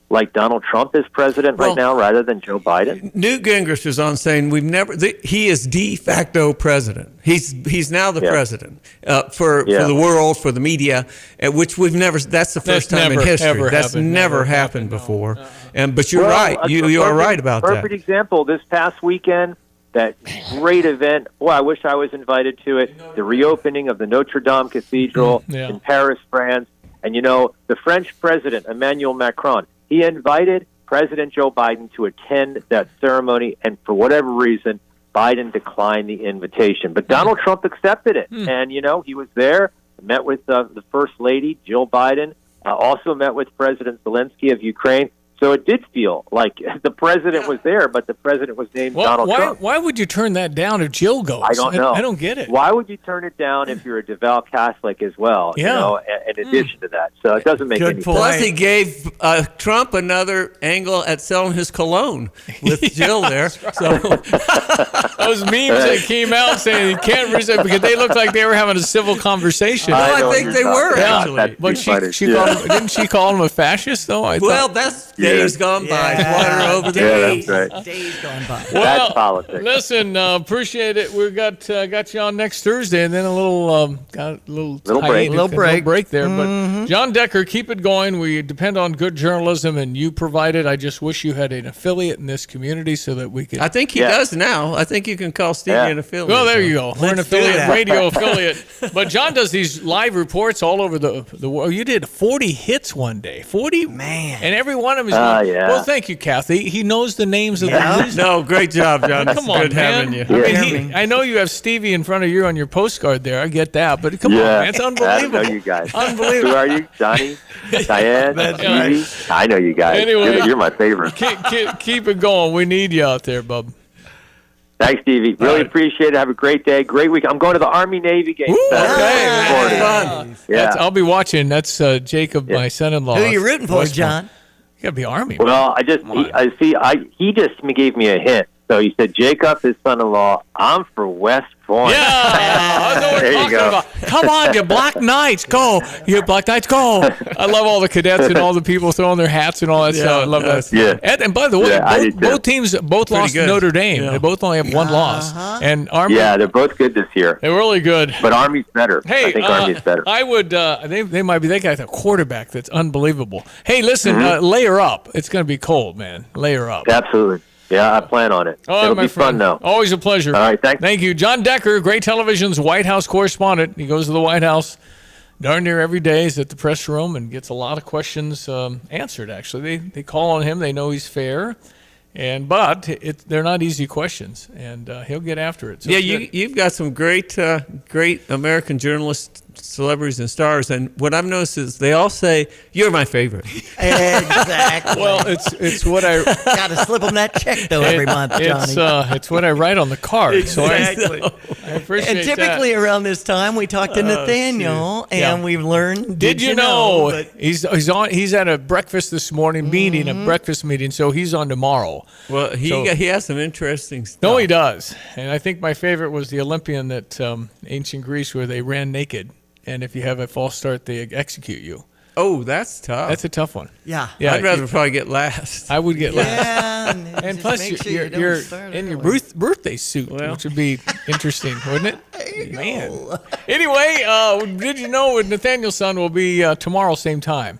like Donald Trump is president right now rather than Joe Biden? Newt Gingrich is on saying he is de facto president. He's now the president for the world, for the media, which we've never. That's the first time in history. That's never happened before. But you're right. You are right about that. Perfect example. This past weekend, that great event. Boy, I wish I was invited to it. The reopening of the Notre Dame Cathedral in Paris, France, and the French president Emmanuel Macron. He invited President Joe Biden to attend that ceremony, and for whatever reason, Biden declined the invitation. But Donald Trump accepted it, and, he was there, met with the First Lady, Jill Biden, also met with President Zelensky of Ukraine. So it did feel like the president was there, but the president was named Donald Trump. Why would you turn that down if Jill goes? I don't know. I don't get it. Why would you turn it down if you're a devout Catholic as well? Yeah. In addition to that, so it doesn't make any sense. Plus, he gave Trump another angle at selling his cologne with Jill there. So those memes that came out saying he can't resist because they looked like they were having a civil conversation. I think they were actually. But didn't she call him a fascist though? That's days gone by. Water over there. Yeah, that's right. Days gone by. Well, that's politics. Listen, appreciate it. We got you on next Thursday, and then a little break there. But John Decker, keep it going. We depend on good journalism, and you provide it. I just wish you had an affiliate in this community so that we could. I think he does now. I think you can call Stevie an affiliate. Well, there you go. We're an affiliate, radio affiliate. But John does these live reports all over the world. You did 40 hits one day. 40, man, and every one of them is. Well, thank you, Kathy. He knows the names of the news. No, great job, John. Come on, good having you. I know you have Stevie in front of you on your postcard there. I get that, but come on, man, it's unbelievable. I know you guys. Unbelievable. Who are you, Johnny? Diane? Stevie? I know you guys. Anyway, you're my favorite. Keep it going. We need you out there, bub. Thanks, Stevie. Really appreciate it. Have a great day. Great week. I'm going to the Army-Navy game. Fun. Yeah. I'll be watching. That's Jacob, my son-in-law. Who are you rooting for, John? You got to be Army. Well, he just gave me a hint. So he said, Jacob, his son-in-law, I'm for West Point. Yeah, I know what there you're you talking go. about. Come on, you Black Knights, go. You Black Knights, go. I love all the cadets and all the people throwing their hats and all that stuff. I love that. Yeah. And by the way, both teams lost to Notre Dame. Yeah. They both only have one loss. And Army. Yeah, they're both good this year. They're really good. But Army's better. Hey, I think Army's better. I would. They might be. They got a quarterback that's unbelievable. Hey, listen, layer up. It's going to be cold, man. Layer up. Absolutely. Yeah, I plan on it. It'll be fun, though. Always a pleasure. All right, thanks. Thank you. John Decker, Great Television's White House correspondent. He goes to the White House darn near every day. He's at the press room and gets a lot of questions answered, actually. They call on him. They know he's fair. But they're not easy questions, and he'll get after it. So yeah, you've got some great American journalists, celebrities, and stars, and what I've noticed is they all say, "You're my favorite." Exactly. Well, it's what I got to slip them that check though every month, Johnny. It's what I write on the card. Exactly. So I appreciate and typically that. around this time we talk to Nathaniel, and we've learned. Did you know? But he's at a breakfast this morning meeting, a breakfast meeting. So he's on tomorrow. Well, he has some interesting stuff. No, he does. And I think my favorite was the Olympian at ancient Greece where they ran naked. And if you have a false start, they execute you. Oh, that's tough. That's a tough one. Yeah. I'd rather probably get last. I would get last. Yeah, and plus, you're in your birthday suit, which would be interesting, wouldn't it? Man. Anyway, did you know Nathaniel's son will be tomorrow same time?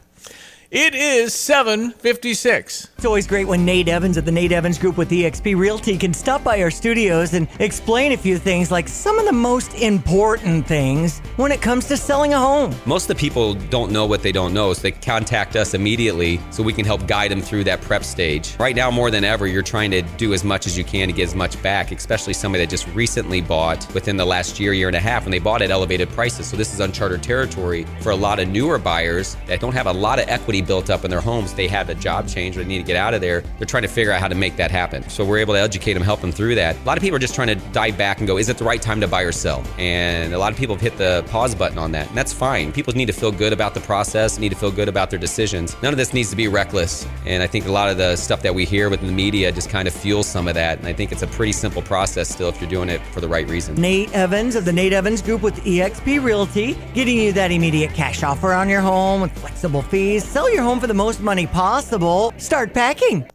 It is 7:56. It's always great when Nate Evans of the Nate Evans Group with eXp Realty can stop by our studios and explain a few things, like some of the most important things when it comes to selling a home. Most of the people don't know what they don't know, so they contact us immediately so we can help guide them through that prep stage. Right now, more than ever, you're trying to do as much as you can to get as much back, especially somebody that just recently bought within the last year and a half, and they bought at elevated prices. So this is uncharted territory for a lot of newer buyers that don't have a lot of equity built up in their homes. They have a job change or they need to get out of there. They're trying to figure out how to make that happen. So we're able to educate them, help them through that. A lot of people are just trying to dive back and go, is it the right time to buy or sell? And a lot of people have hit the pause button on that, and that's fine. People need to feel good about the process, need to feel good about their decisions. None of this needs to be reckless. And I think a lot of the stuff that we hear within the media just kind of fuels some of that. And I think it's a pretty simple process still if you're doing it for the right reason. Nate Evans of the Nate Evans Group with eXp Realty, getting you that immediate cash offer on your home with flexible fees. Sell your home for the most money possible. Start packing.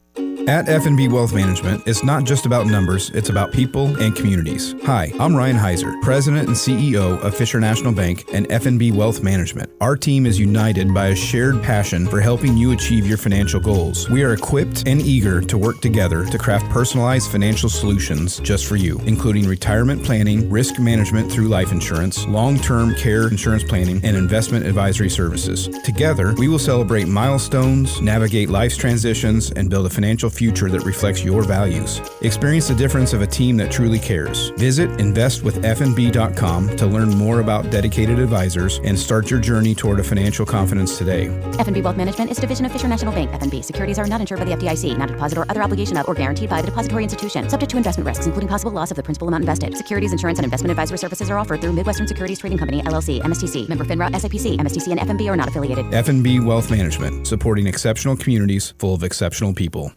At F&B Wealth Management, it's not just about numbers, it's about people and communities. Hi, I'm Ryan Heiser, President and CEO of Fisher National Bank and F&B Wealth Management. Our team is united by a shared passion for helping you achieve your financial goals. We are equipped and eager to work together to craft personalized financial solutions just for you, including retirement planning, risk management through life insurance, long-term care insurance planning, and investment advisory services. Together, we will celebrate milestones, navigate life's transitions, and build a financial future that reflects your values. Experience the difference of a team that truly cares. Visit investwithfnb.com to learn more about dedicated advisors and start your journey toward a financial confidence today. F&B Wealth Management is a division of Fisher National Bank. F&B securities are not insured by the FDIC, not a deposit or other obligation of or guaranteed by the depository institution, subject to investment risks, including possible loss of the principal amount invested. Securities, insurance, and investment advisory services are offered through Midwestern Securities Trading Company, LLC, MSTC, member FINRA, SIPC. MSTC and F&B are not affiliated. F&B Wealth Management, supporting exceptional communities full of exceptional people.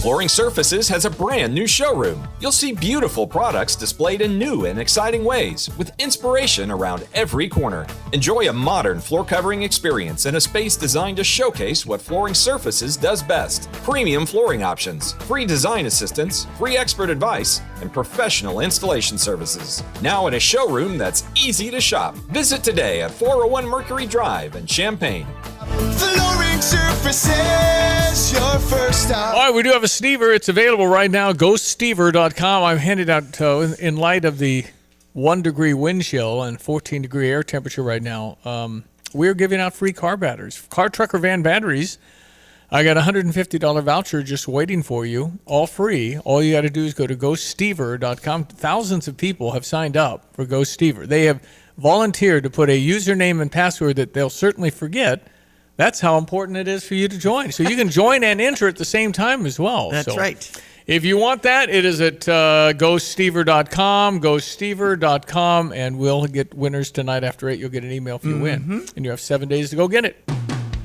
Flooring Surfaces has a brand new showroom. You'll see beautiful products displayed in new and exciting ways, with inspiration around every corner. Enjoy a modern floor covering experience in a space designed to showcase what Flooring Surfaces does best. Premium flooring options, free design assistance, free expert advice, and professional installation services. Now in a showroom that's easy to shop. Visit today at 401 Mercury Drive in Champaign. Flooring Surfaces, your first stop. All right, we do have a Stever. It's available right now. GoStever.com. I'm handing out, in light of the 1 degree wind chill and 14 degree air temperature right now, we're giving out free car batteries. Car, truck, or van batteries. I got a $150 voucher just waiting for you, all free. All you got to do is go to GoStever.com. Thousands of people have signed up for GoStever. They have volunteered to put a username and password that they'll certainly forget. That's how important it is for you to join. So you can join and enter at the same time as well. That's right. If you want that, it is at GoStever.com, GoStever.com, and we'll get winners tonight after 8. You'll get an email if you win. And you have 7 days to go get it.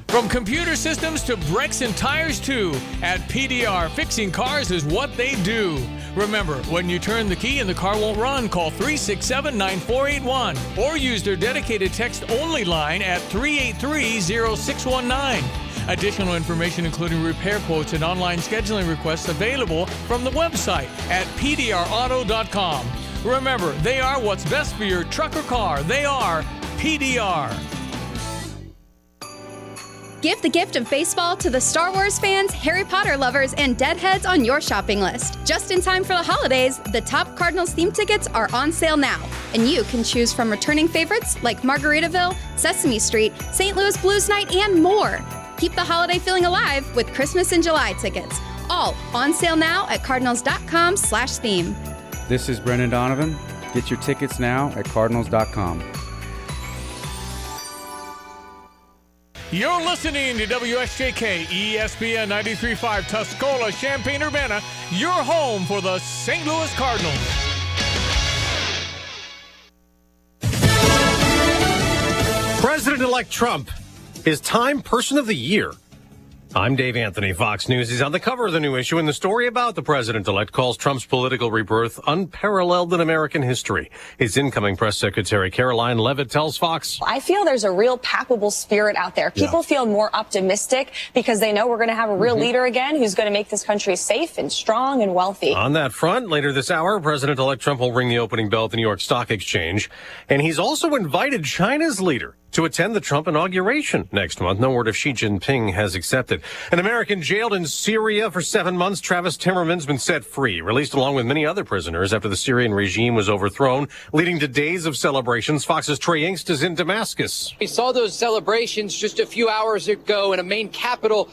From computer systems to brakes and tires too, at PDR, fixing cars is what they do. Remember, when you turn the key and the car won't run, call 367-9481 or use their dedicated text-only line at 383-0619. Additional information, including repair quotes and online scheduling requests, available from the website at pdrauto.com. Remember, they are what's best for your truck or car. They are PDR. Give the gift of baseball to the Star Wars fans, Harry Potter lovers, and Deadheads on your shopping list. Just in time for the holidays, the top Cardinals theme tickets are on sale now, and you can choose from returning favorites like Margaritaville, Sesame Street, St. Louis Blues Night, and more. Keep the holiday feeling alive with Christmas in July tickets. All on sale now at cardinals.com/theme. This is Brendan Donovan. Get your tickets now at cardinals.com. You're listening to WSJK ESPN 93.5 Tuscola, Champaign-Urbana, your home for the St. Louis Cardinals. President-elect Trump is Time Person of the Year. I'm Dave Anthony, Fox News. He's on the cover of the new issue, and the story about the president-elect calls Trump's political rebirth unparalleled in American history. His incoming press secretary, Caroline Levitt, tells Fox, I feel there's a real palpable spirit out there. People feel more optimistic because they know we're going to have a real leader again who's going to make this country safe and strong and wealthy. On that front, later this hour, President-elect Trump will ring the opening bell at the New York Stock Exchange, and he's also invited China's leader to attend the Trump inauguration next month. No word if Xi Jinping has accepted. An American jailed in Syria for 7 months, Travis Timmerman's been set free, released along with many other prisoners after the Syrian regime was overthrown, leading to days of celebrations. Fox's Trey Yingst is in Damascus. We saw those celebrations just a few hours ago in a main capital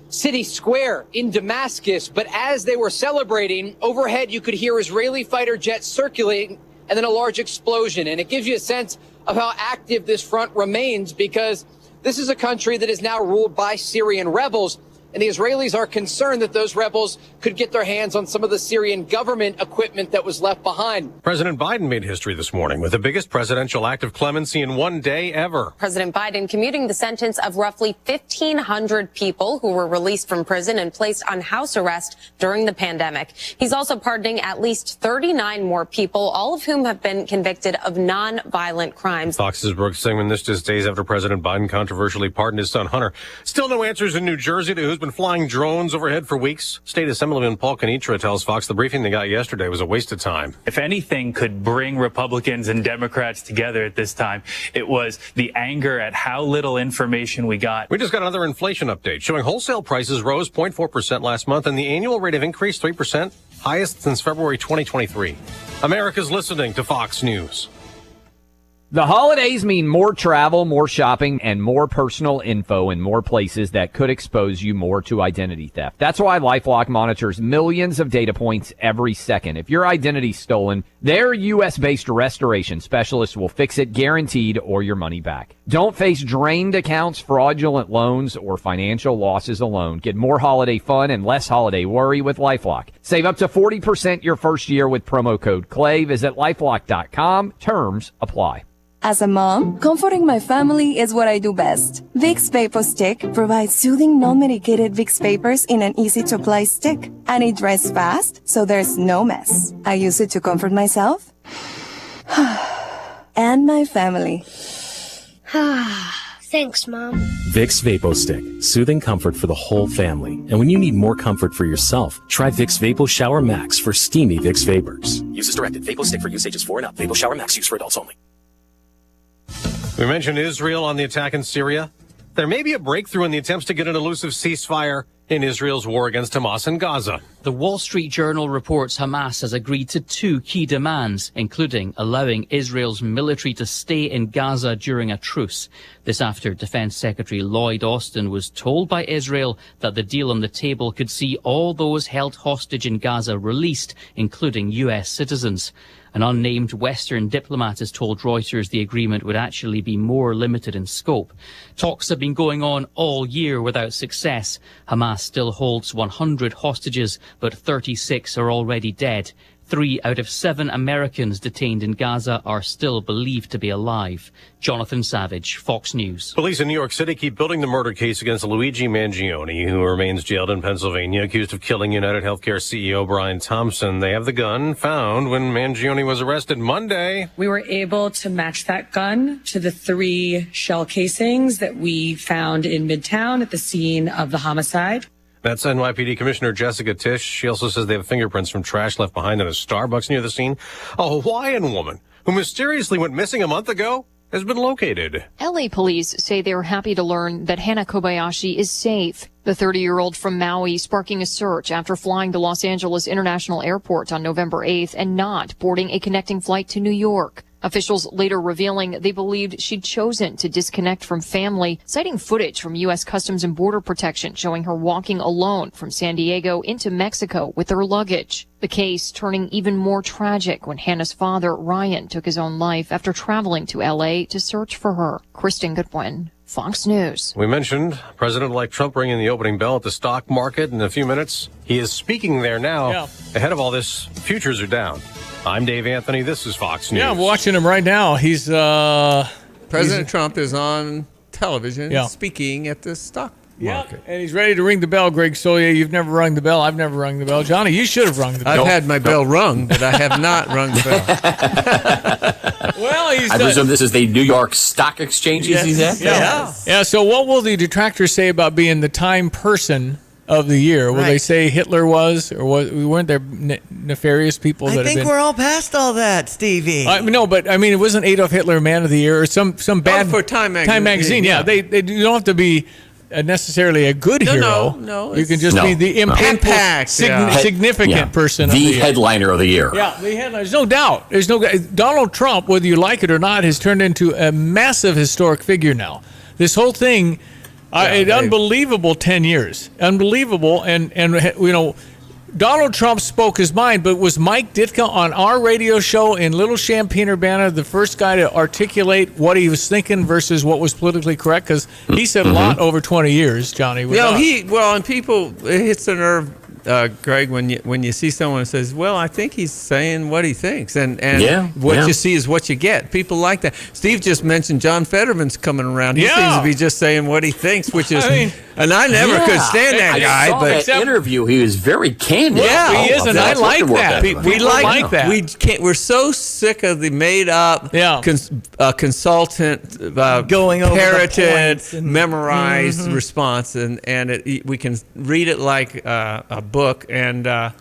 city square in Damascus. But as they were celebrating, overhead you could hear Israeli fighter jets circulating and then a large explosion. And it gives you a sense of how active this front remains, because this is a country that is now ruled by Syrian rebels, and the Israelis are concerned that those rebels could get their hands on some of the Syrian government equipment that was left behind. President Biden made history this morning with the biggest presidential act of clemency in one day ever. President Biden commuting the sentence of roughly 1,500 people who were released from prison and placed on house arrest during the pandemic. He's also pardoning at least 39 more people, all of whom have been convicted of non-violent crimes. Fox's Brooke Singman, this just days after President Biden controversially pardoned his son Hunter. Still no answers in New Jersey to who's been flying drones overhead for weeks. State Assemblyman Paul Kenitra tells Fox the briefing they got yesterday was a waste of time. If anything could bring Republicans and Democrats together at this time, it was the anger at how little information we got. We just got another inflation update showing wholesale prices rose 0.4% last month and the annual rate of increase 3%, highest since February 2023. America's listening to Fox News. The holidays mean more travel, more shopping, and more personal info in more places that could expose you more to identity theft. That's why LifeLock monitors millions of data points every second. If your identity's stolen, their U.S.-based restoration specialists will fix it guaranteed or your money back. Don't face drained accounts, fraudulent loans, or financial losses alone. Get more holiday fun and less holiday worry with LifeLock. Save up to 40% your first year with promo code CLAY. Visit LifeLock.com. Terms apply. As a mom, comforting my family is what I do best. Vicks Vapor Stick provides soothing, non-medicated Vicks Vapors in an easy-to-apply stick. And it dries fast, so there's no mess. I use it to comfort myself and my family. Thanks, Mom. Vicks Vapo Stick. Soothing comfort for the whole family. And when you need more comfort for yourself, try Vicks Vapo Shower Max for steamy Vicks Vapors. Use as directed. Vapo Stick for use ages 4 and up. Vapo Shower Max used for adults only. We mentioned Israel on the attack in Syria. There may be a breakthrough in the attempts to get an elusive ceasefire in Israel's war against Hamas in Gaza. The Wall Street Journal reports Hamas has agreed to 2 key demands, including allowing Israel's military to stay in Gaza during a truce. This after Defense Secretary Lloyd Austin was told by Israel that the deal on the table could see all those held hostage in Gaza released, including U.S. citizens. An unnamed Western diplomat has told Reuters the agreement would actually be more limited in scope. Talks have been going on all year without success. Hamas still holds 100 hostages, but 36 are already dead. 3 out of 7 Americans detained in Gaza are still believed to be alive. Jonathan Savage, Fox News. Police in New York City keep building the murder case against Luigi Mangione, who remains jailed in Pennsylvania, accused of killing United Healthcare CEO Brian Thompson. They have the gun found when Mangione was arrested Monday. We were able to match that gun to the 3 shell casings that we found in Midtown at the scene of the homicide. That's NYPD Commissioner Jessica Tisch. She also says they have fingerprints from trash left behind in a Starbucks near the scene. A Hawaiian woman who mysteriously went missing a month ago has been located. LA police say they are happy to learn that Hana Kobayashi is safe. The 30-year-old from Maui sparking a search after flying to Los Angeles International Airport on November 8th and not boarding a connecting flight to New York. Officials later revealing they believed she'd chosen to disconnect from family, citing footage from U.S. Customs and Border Protection showing her walking alone from San Diego into Mexico with her luggage. The case turning even more tragic when Hannah's father, Ryan, took his own life after traveling to L.A. to search for her. Kristen Goodwin, Fox News. We mentioned President-elect Trump ringing the opening bell at the stock market in a few minutes. He is speaking there now. Ahead of all this, futures are down. I'm Dave Anthony. This is Fox News. Yeah, I'm watching him right now. He's President Trump is on television speaking at the stock market. And he's ready to ring the bell. Greg Solia, you've never rung the bell. I've never rung the bell. Johnny, you should have rung the bell. I've had my bell rung, but I have not rung the bell. Well, I presume this is the New York Stock Exchange he's at? Yeah, so what will the detractors say about being the Time Person of the year? Will they say Hitler was, or weren't there nefarious people that I think we're all past all that, Stevie. No, but I mean, it wasn't Adolf Hitler Man of the Year or some bad for Time Magazine. Time Magazine, yeah. They you don't have to be necessarily a good hero. No, you can just be the impactful, significant person of the year. Headliner of the year. Yeah, the headliner. There's no doubt. Donald Trump, whether you like it or not, has turned into a massive historic figure now. This whole thing. An unbelievable 10 years. Unbelievable. And you know, Donald Trump spoke his mind, but was Mike Ditka on our radio show in Little Champaign, Urbana the first guy to articulate what he was thinking versus what was politically correct? Because he said a lot over 20 years, Johnny. And people, it hits the nerve, Greg, when you see someone who says, well, I think he's saying what he thinks, and what you see is what you get. People like that. Steve just mentioned John Fetterman's coming around. He seems to be just saying what he thinks, which is, and I never could stand that guy. But that interview, he was very candid. Yeah, he is, and I like that. We like that. We're so sick of the made-up consultant going over parroted, memorized response, and we can read it like a book, and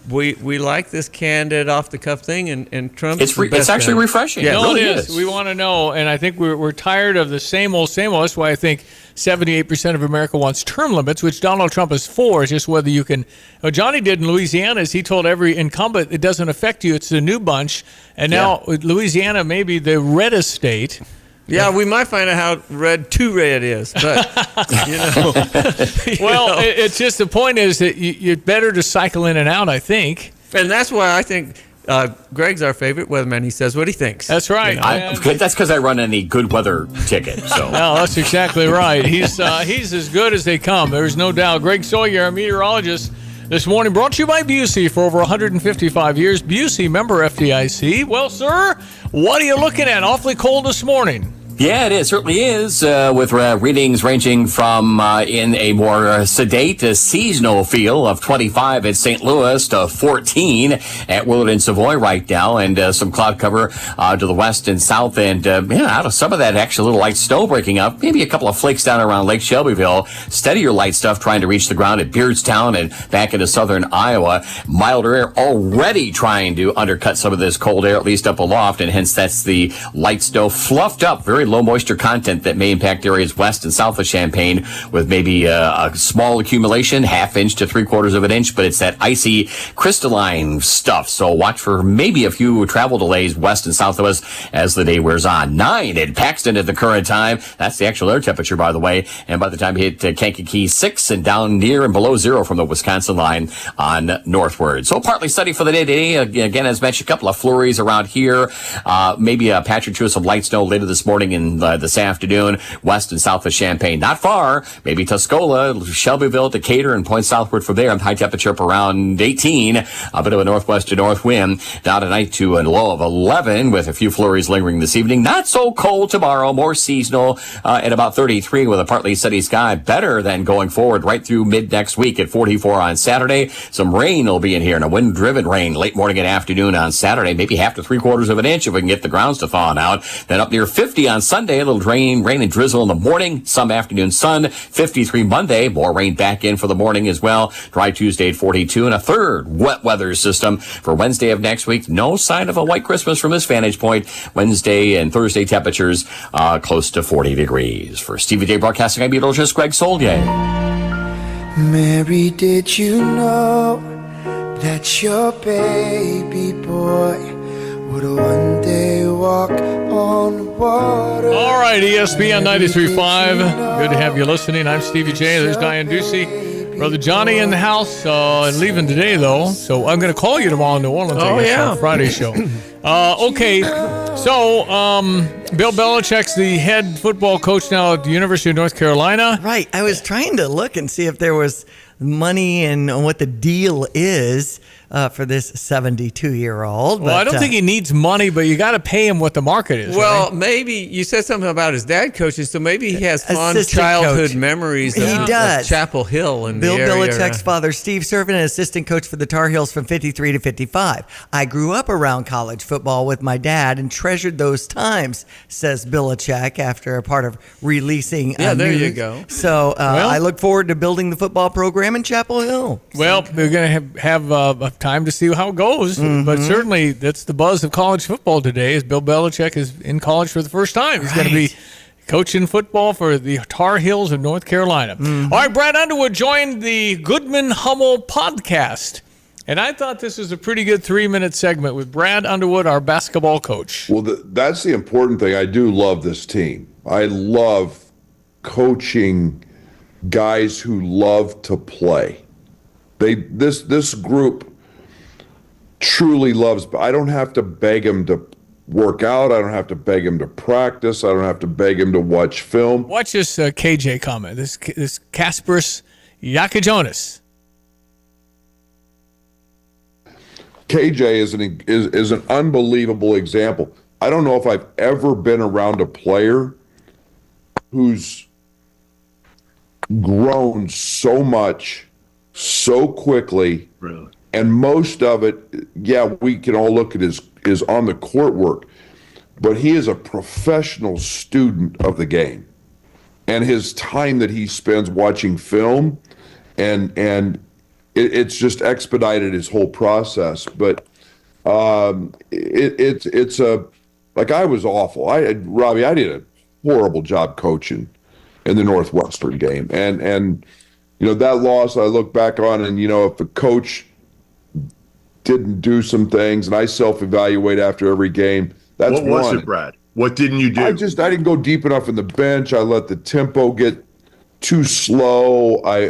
we like this candid, off-the-cuff thing, and Trump. It's actually refreshing. Yeah, it really is. We want to know, and I think we're tired of the same old. That's why I think 78% of America wants term limits, which Donald Trump is for. It's just whether you can. What Johnny did in Louisiana is he told every incumbent it doesn't affect you. It's the new bunch, and now Louisiana may be the reddest state. Yeah, we might find out how too red is, but it's just the point is that you're better to cycle in and out, I think. And that's why I think Greg's our favorite weatherman. He says what he thinks. That's right. That's because I run any good weather ticket. So no, that's exactly right. He's as good as they come. There's no doubt. Greg Sawyer, our meteorologist, this morning brought to you by Busey for over 155 years. Busey, member FDIC. Well, sir, what are you looking at? Awfully cold this morning. Yeah, it certainly is, with readings ranging from in a more sedate seasonal feel of 25 at St. Louis to 14 at Willard and Savoy right now, and some cloud cover to the west and south, and out of some of that, actually a little light snow breaking up, maybe a couple of flakes down around Lake Shelbyville, steadier light stuff trying to reach the ground at Beardstown and back into southern Iowa. Milder air already trying to undercut some of this cold air, at least up aloft, and hence that's the light snow fluffed up, very low moisture content that may impact areas west and south of Champaign, with maybe a small accumulation, half inch to 3/4 of an inch, but it's that icy crystalline stuff. So watch for maybe a few travel delays west and south of us as the day wears on. 9 at Paxton at the current time. That's the actual air temperature, by the way. And by the time you hit Kankakee, 6 and down near and below 0 from the Wisconsin line on northward. So partly sunny for the day today. Again, as mentioned, a couple of flurries around here. Maybe a patch or two of some light snow later this morning and this afternoon, west and south of Champaign. Not far, maybe Tuscola, Shelbyville, Decatur, and point southward from there. High temperature up around 18. A bit of a northwest to north wind. Down tonight to a low of 11 with a few flurries lingering this evening. Not so cold tomorrow, more seasonal at about 33 with a partly sunny sky. Better than going forward right through mid next week at 44 on Saturday. Some rain will be in here, and a wind-driven rain late morning and afternoon on Saturday. Maybe half to 3/4 of an inch if we can get the grounds to thaw out. Then up near 50 on Sunday. A little rain and drizzle in the morning, some afternoon sun. 53 Monday, more rain back in for the morning as well. Dry Tuesday at 42, and a third wet weather system for Wednesday of next week. No sign of a white Christmas from this vantage point. Wednesday and Thursday temperatures close to 40 degrees. For Stevie J Broadcasting, I'm meteorologist Greg Soldier. Mary, did you know that your baby boy would one day walk on water. All right, ESPN 93.5. Good to have you listening. I'm Stevie J. There's Diane Ducey. Brother Johnny in the house. And leaving today, though. So I'm going to call you tomorrow in New Orleans. Oh, yeah. On Friday show. Okay. So Bill Belichick's the head football coach now at the University of North Carolina. Right. I was trying to look and see if there was money and what the deal is for this 72-year-old. Well, I don't think he needs money, but you got to pay him what the market is. Well, right? maybe you said something about his dad coaching, so maybe he has fond Assistant childhood coach. memories He of does. Chapel Hill in Bill the area. Belichick's father, Steve, served as assistant coach for the Tar Heels from 53 to 55. I grew up around college football with my dad and treasured those times, says Belichick after a part of releasing Yeah, there news. you go. So I look forward to building the football program in Chapel Hill. Well, we're going to have time to see how it goes. But certainly that's the buzz of college football today is Bill Belichick is in college for the first time. He's going to be coaching football for the Tar Heels of North Carolina. All right, Brad Underwood joined the Goodman Hummel podcast. And I thought this was a pretty good 3-minute segment with Brad Underwood, our basketball coach. Well, that's the important thing. I do love this team. I love coaching guys who love to play. This group truly loves. I don't have to beg them to work out. I don't have to beg them to practice. I don't have to beg them to watch film. Watch this KJ comment. This Kasparis Yakijonis. KJ is an unbelievable example. I don't know if I've ever been around a player who's grown so much so quickly. Really? And most of it, we can all look at his on the court work, but he is a professional student of the game, and his time that he spends watching film, it's just expedited his whole process. But it's I was awful. Robbie, I did a horrible job coaching in the Northwestern game, and that loss I look back on, and if a coach didn't do some things, and I self-evaluate after every game. That's what was it, Brad? What didn't you do? I didn't go deep enough in the bench. I let the tempo get too slow. I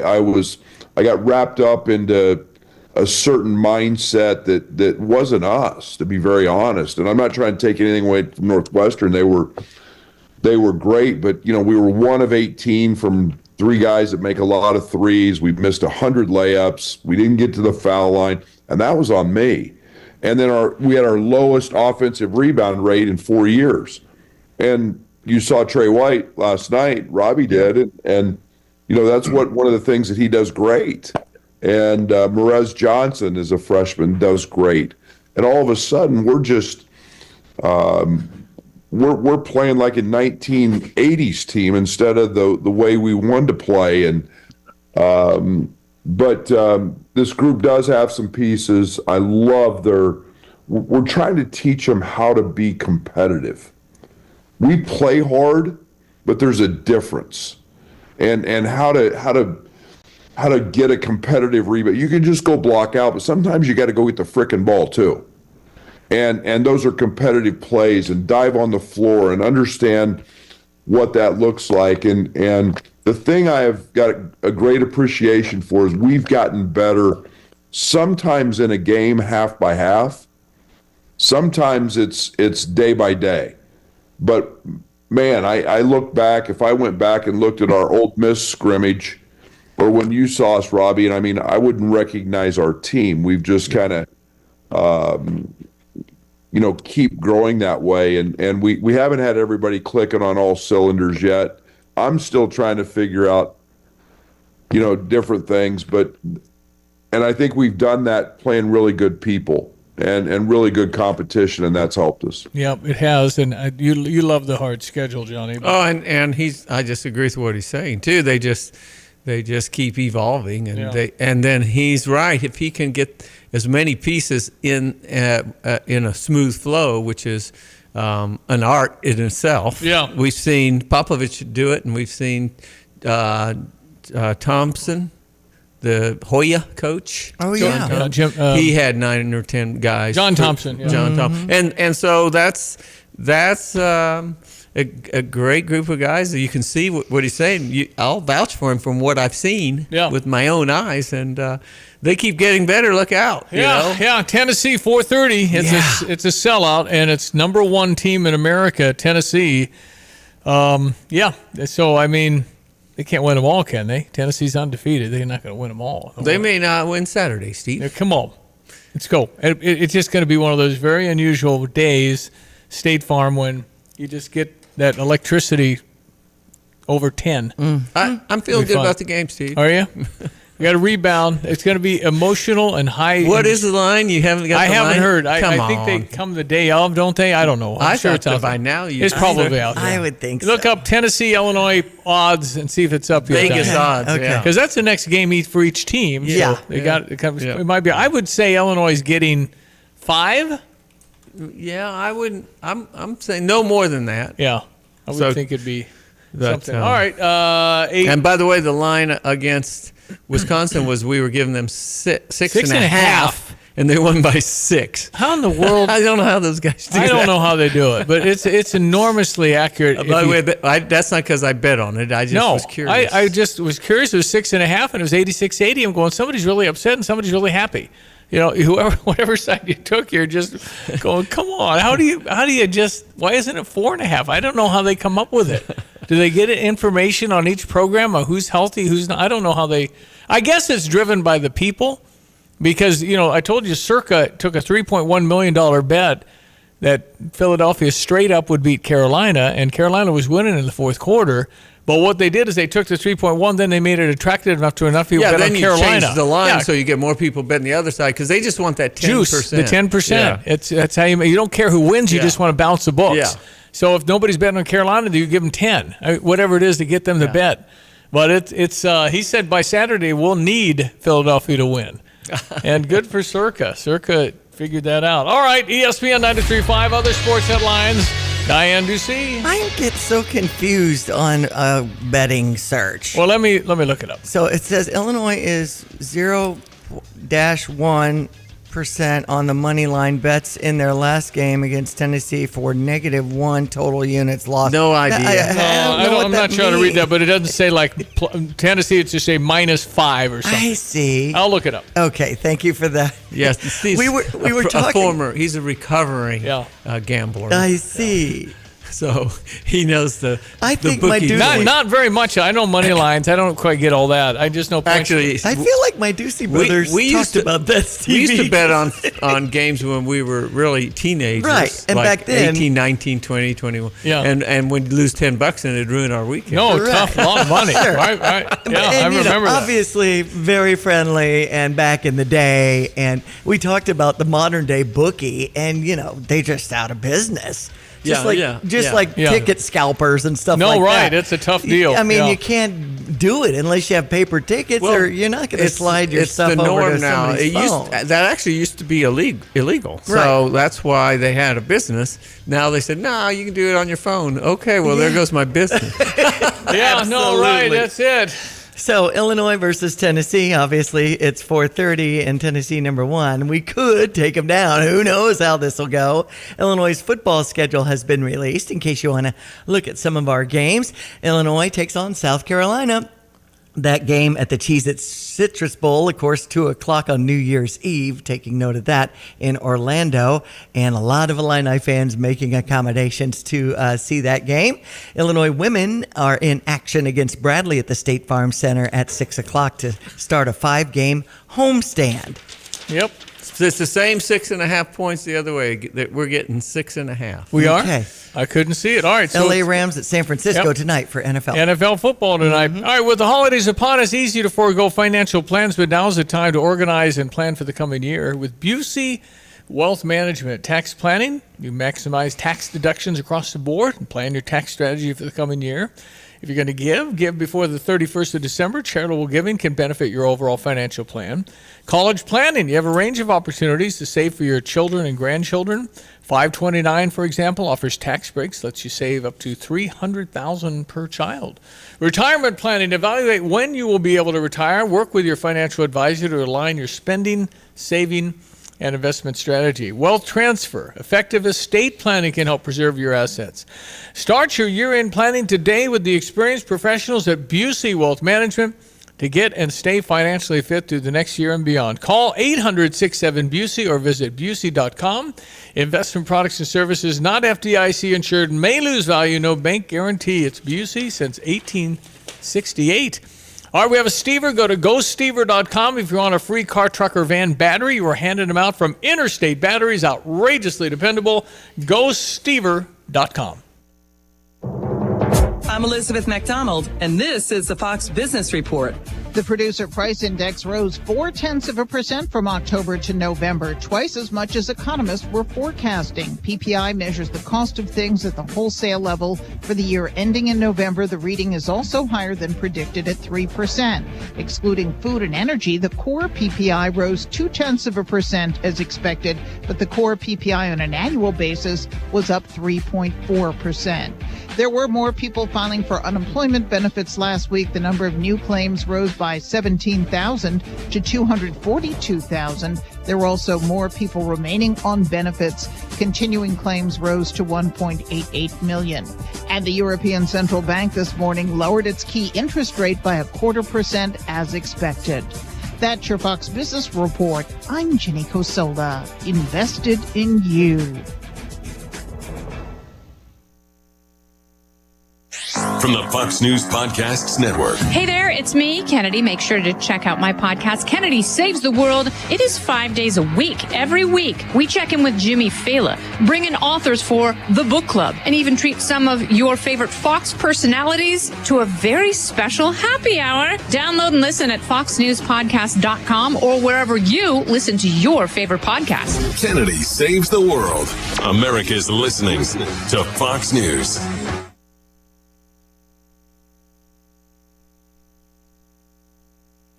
got wrapped up into a certain mindset that wasn't us, to be very honest. And I'm not trying to take anything away from Northwestern. They were great, but we were 1 of 18 from 3 guys that make a lot of threes. We missed 100 layups. We didn't get to the foul line. And that was on me. And then we had our lowest offensive rebound rate in 4 years. And you saw Trey White last night. Robbie did. And that's one of the things that he does great. And Merez Johnson is a freshman, does great. And all of a sudden, we're just we're playing like a 1980s team instead of the way we wanted to play. And But this group does have some pieces. I love we're trying to teach them how to be competitive. We play hard, but there's a difference. And how to get a competitive rebound. You can just go block out, but sometimes you got to go get the frickin' ball too. And those are competitive plays, and dive on the floor and understand what that looks like. And the thing I have got a great appreciation for is we've gotten better sometimes in a game half by half. Sometimes it's day by day. But, man, I look back, if I went back and looked at our Old Miss scrimmage, or when you saw us, Robbie, and I wouldn't recognize our team. We've just kind of, keep growing that way. And we haven't had everybody clicking on all cylinders yet. I'm still trying to figure out, different things. And I think we've done that playing really good people and really good competition, and that's helped us. Yep, it has. And you love the hard schedule, Johnny. Oh, and I just agree with what he's saying, too. They just keep evolving, and then he's right. If he can get as many pieces in a smooth flow, which is an art in itself. Yeah, we've seen Popovich do it, and we've seen Thompson, the Hoya coach. Oh, yeah. Jim, he had 9 or 10 guys. John Thompson. Yeah. John Thompson. And so that's a great group of guys. You can see what he's saying. I'll vouch for him from what I've seen with my own eyes, and they keep getting better. Look out. Yeah. Tennessee, 4:30. It's a sellout, and it's number 1 team in America, Tennessee. So, I mean, they can't win them all, can they? Tennessee's undefeated. They're not going to win them all. They may not win Saturday, Steve. Yeah, come on. Let's go. It's just going to be one of those very unusual days, State Farm, when you just get that electricity over 10. I'm feeling good about the game, Steve. Are you? We got a rebound. It's going to be emotional and high. What is the line? You haven't got the line? I haven't heard. I think they come the day of, don't they? I don't know. I'm sure it's out by now. It's probably out there. I would think so. Look up Tennessee, Illinois odds and see if it's up yet. Vegas odds, okay. Because that's the next game for each team. Yeah. So it might be. I would say Illinois is getting 5. Yeah, I wouldn't. I'm saying no more than that. Yeah, I would think it'd be something. All right. 8. And by the way, the line against Wisconsin was we were giving them six and a half, and they won by 6. How in the world? I don't know how those guys do I don't that. know how they do it, but it's enormously accurate. By the way, that's not because I bet on it. I just was curious. I just was curious. It was 6.5, and it was 86-80. I'm going, somebody's really upset and somebody's really happy. Whatever side you took, you're just going, come on. How do you just? Why isn't it 4.5? I don't know how they come up with it. Do they get information on each program on who's healthy, who's not? I don't know how they. I guess it's driven by the people, because I told you Circa took a $3.1 million bet that Philadelphia straight up would beat Carolina, and Carolina was winning in the fourth quarter. But what they did is they took the 3.1, then they made it attractive enough to enough people bet on Carolina. Yeah, then you change the line so you get more people betting the other side, because they just want that 10%. Juice, the 10%. That's how you don't care who wins, you just want to bounce the books. Yeah. So if nobody's betting on Carolina, you give them 10, whatever it is to get them to bet. But he said by Saturday we'll need Philadelphia to win. And good for Circa. Circa figured that out. All right, ESPN 93.5, other sports headlines. Diane Ducey. I get so confused on a betting search. Well, let me look it up. So it says Illinois is 0-1% on the money line bets in their last game against Tennessee for -1 total units lost. No idea. I'm not trying to read that, but it doesn't say like Tennessee. It's just say -5 or something. I see. I'll look it up. Okay, thank you for that. Yes, we were talking. He's a recovering gambler. I see. So he knows the. I think the my bookies. Ducey. Not very much. I know money lines. I don't quite get all that. I just know. Actually, I feel like my Ducey brothers talked about that. We used to bet on games when we were really teenagers. Right, and like back then, 18, 19, 20, 21. Yeah. And we'd lose $10 and it'd ruin our weekend. No, tough, a lot of money. Sure. Right. Yeah, and, I remember that. Obviously, very friendly and back in the day. And we talked about the modern day bookie, and they just out of business. Just like ticket scalpers and stuff like that. No, right. It's a tough deal. I mean, you can't do it unless you have paper tickets, or you're not going to slide your stuff over to somebody's phone. That actually used to be illegal. So that's why they had a business. Now they said, no, you can do it on your phone. Okay, well, there goes my business. No, right. That's it. So Illinois versus Tennessee, obviously it's 4:30 and Tennessee number 1. We could take them down. Who knows how this will go? Illinois' football schedule has been released in case you want to look at some of our games. Illinois takes on South Carolina. That game at the Cheez-It Citrus Bowl, of course, 2 o'clock on New Year's Eve, taking note of that in Orlando. And a lot of Illini fans making accommodations to see that game. Illinois women are in action against Bradley at the State Farm Center at 6 o'clock to start a 5-game homestand. Yep. It's the same 6.5 points the other way. We're getting 6.5. We are? Okay. I couldn't see it. All right. So LA Rams at San Francisco tonight for NFL. NFL football tonight. All right. With the holidays upon us, easy to forego financial plans, but now's the time to organize and plan for the coming year. With Busey Wealth Management Tax Planning, you maximize tax deductions across the board and plan your tax strategy for the coming year. If you're going to give before the 31st of December. Charitable giving can benefit your overall financial plan. College planning. You have a range of opportunities to save for your children and grandchildren. 529, for example, offers tax breaks, lets you save up to $300,000 per child. Retirement planning. Evaluate when you will be able to retire. Work with your financial advisor to align your spending, saving, and investment strategy. Wealth transfer. Effective estate planning can help preserve your assets. Start your year-end planning today with the experienced professionals at Busey Wealth Management to get and stay financially fit through the next year and beyond. Call 800-67-BUSEY or visit Busey.com. Investment products and services not FDIC insured may lose value. No bank guarantee. It's Busey since 1868. All right, we have a Stever. Go to GoStever.com if you want a free car, truck, or van battery. We're handing them out from Interstate Batteries. Outrageously dependable. GoStever.com. I'm Elizabeth McDonald, and this is the Fox Business Report. The producer price index rose 0.4% from October to November, twice as much as economists were forecasting. PPI measures the cost of things at the wholesale level. For the year ending in November, the reading is also higher than predicted at 3%. Excluding food and energy, the core PPI rose 0.2% as expected, but the core PPI on an annual basis was up 3.4%. There were more people filing for unemployment benefits last week. The number of new claims rose by 17,000 to 242,000. There were also more people remaining on benefits. Continuing claims rose to 1.88 million. And the European Central Bank this morning lowered its key interest rate by 0.25% as expected. That's your Fox Business Report. I'm Jenny Cosola. Invested in you. From the Fox News Podcasts Network. Hey there, it's me, Kennedy. Make sure to check out my podcast, Kennedy Saves the World. It is 5 days a week. Every week, we check in with Jimmy Fallon, bring in authors for the book club, and even treat some of your favorite Fox personalities to a very special happy hour. Download and listen at foxnewspodcast.com or wherever you listen to your favorite podcast. Kennedy Saves the World. America's listening to Fox News.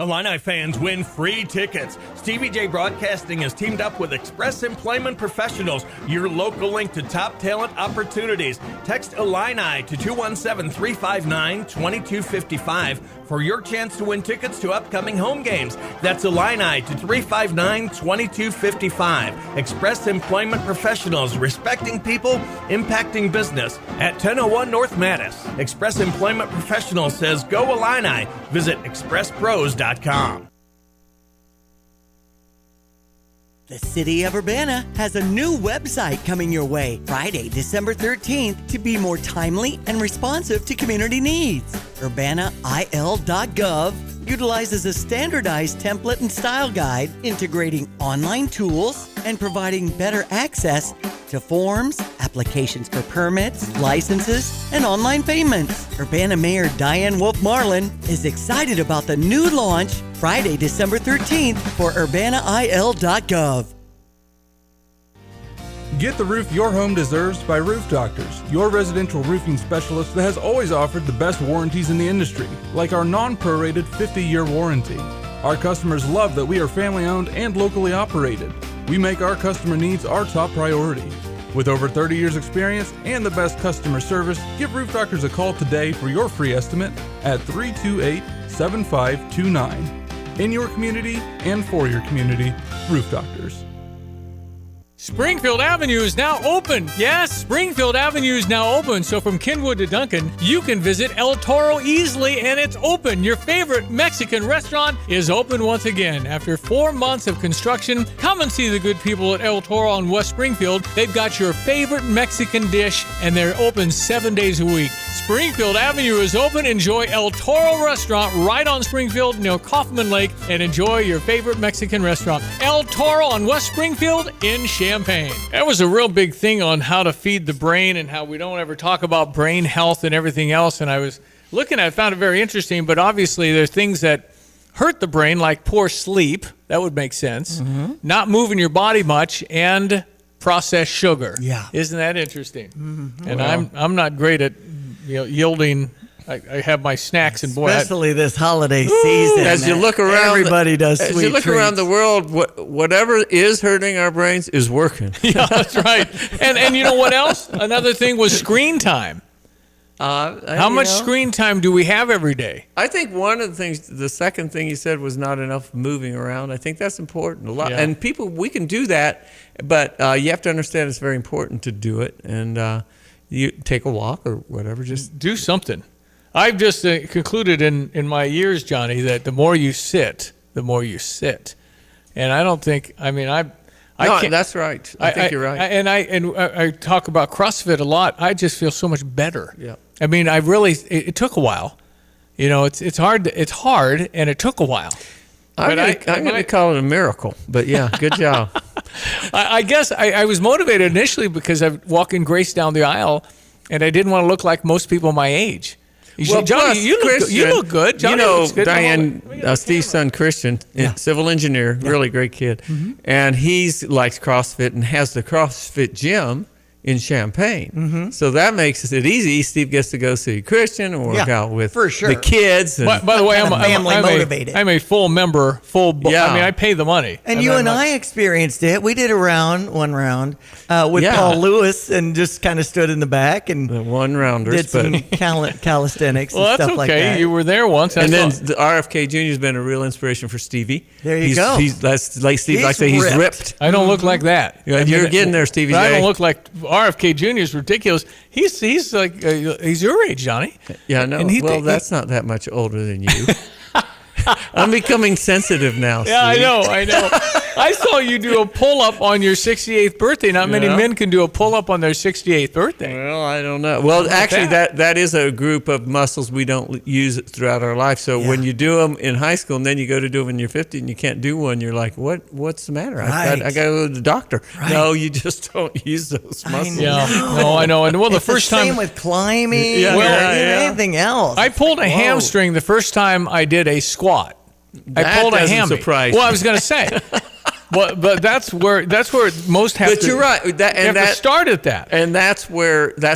Illini fans win free tickets. Stevie J Broadcasting has teamed up with Express Employment Professionals, your local link to top talent opportunities. Text Illini to 217-359-2255 for your chance to win tickets to upcoming home games. That's Illini to 359-2255. Express Employment Professionals, respecting people, impacting business at 1001 North Mattis. Express Employment Professionals says go Illini. Visit expresspros.com. The city of Urbana has a new website coming your way Friday, December 13th to be more timely and responsive to community needs. UrbanaIL.gov utilizes a standardized template and style guide integrating online tools and providing better access to forms, applications for permits, licenses, and online payments. Urbana Mayor Diane Wolf Marlin is excited about the new launch Friday, December 13th for UrbanaIL.gov. Get the roof your home deserves by Roof Doctors, your residential roofing specialist that has always offered the best warranties in the industry, like our non-prorated 50-year warranty. Our customers love that we are family-owned and locally operated. We make our customer needs our top priority. With over 30 years experience and the best customer service, give Roof Doctors a call today for your free estimate at 328-7529. In your community and for your community, Roof Doctors. Springfield Avenue is now open. Yes, Springfield Avenue is now open. So from Kenwood to Duncan, you can visit El Toro easily, and it's open. Your favorite Mexican restaurant is open once again. After 4 months of construction, come and see the good people at El Toro on West Springfield. They've got your favorite Mexican dish, and they're open 7 days a week. Springfield Avenue is open. Enjoy El Toro Restaurant right on Springfield near Kaufman Lake, and enjoy your favorite Mexican restaurant. El Toro on West Springfield in Champaign. That was a real big thing on how to feed the brain and how we don't ever talk about brain health and everything else. And I was looking at it, found it very interesting, but obviously there's things that hurt the brain, like poor sleep. That would make sense. Mm-hmm. Not moving your body much, and processed sugar. Yeah. Isn't that interesting? Mm-hmm. And well, I'm not great at yielding I have my snacks, and boy, especially this holiday season. As you look around, everybody does as sweet you look treats. around the world, whatever is hurting our brains is working. Yeah, that's right. And you know what else? Another thing was screen time. How much screen time do we have every day? I think one of the things, the second thing you said was not enough moving around. I think that's important a lot. Yeah. And people, we can do that, but you have to understand it's very important to do it. And you take a walk or whatever, just do something. I've just concluded in my years, Johnny, that the more you sit, the more you sit. And I don't think, I can't, that's right. I think you're right. I talk about CrossFit a lot. I just feel so much better. Yeah. I mean, it took a while. You know, it's hard, and it took a while. I'm going to call it a miracle, but yeah, good job. I guess I was motivated initially because I walk in Grace down the aisle, and I didn't want to look like most people my age. Johnny, you look good. Johnny looks good. Diane, Steve's son, Christian, civil engineer, really great kid. Mm-hmm. And he's likes CrossFit and has the CrossFit gym in Champaign. Mm-hmm. So that makes it easy. Steve gets to go see Christian and work out with for sure. the kids. And By the way, I'm motivated. I'm a full member, I pay the money. And you and I experienced it. We did one round with Paul Lewis and just kind of stood in the back and the one-rounders. Did some calisthenics and stuff like that. Okay, you were there once. And then the RFK Jr. has been a real inspiration for Stevie. There you go. That's like Steve likes to say, he's ripped. I don't look like that. You're getting there, Stevie. I don't look like RFK Jr. is ridiculous. He's like he's your age, Johnny. Yeah, no. And that's not that much older than you. I'm becoming sensitive now. Yeah, Steve. I know. I saw you do a pull-up on your 68th birthday. Not many men can do a pull-up on their 68th birthday. Well, I don't know. Well, actually, that is a group of muscles we don't use throughout our life. So when you do them in high school and then you go to do them when you're 50 and you can't do one, you're like, what's the matter? Right. I got to go to the doctor. Right. No, you just don't use those muscles. I know. And it's the same with climbing or anything else. I pulled a hamstring the first time I did a squat. I pulled a hammy. Surprise. Well, I was going to say. But that's where most have to. But you're right. You have to start at that. And that's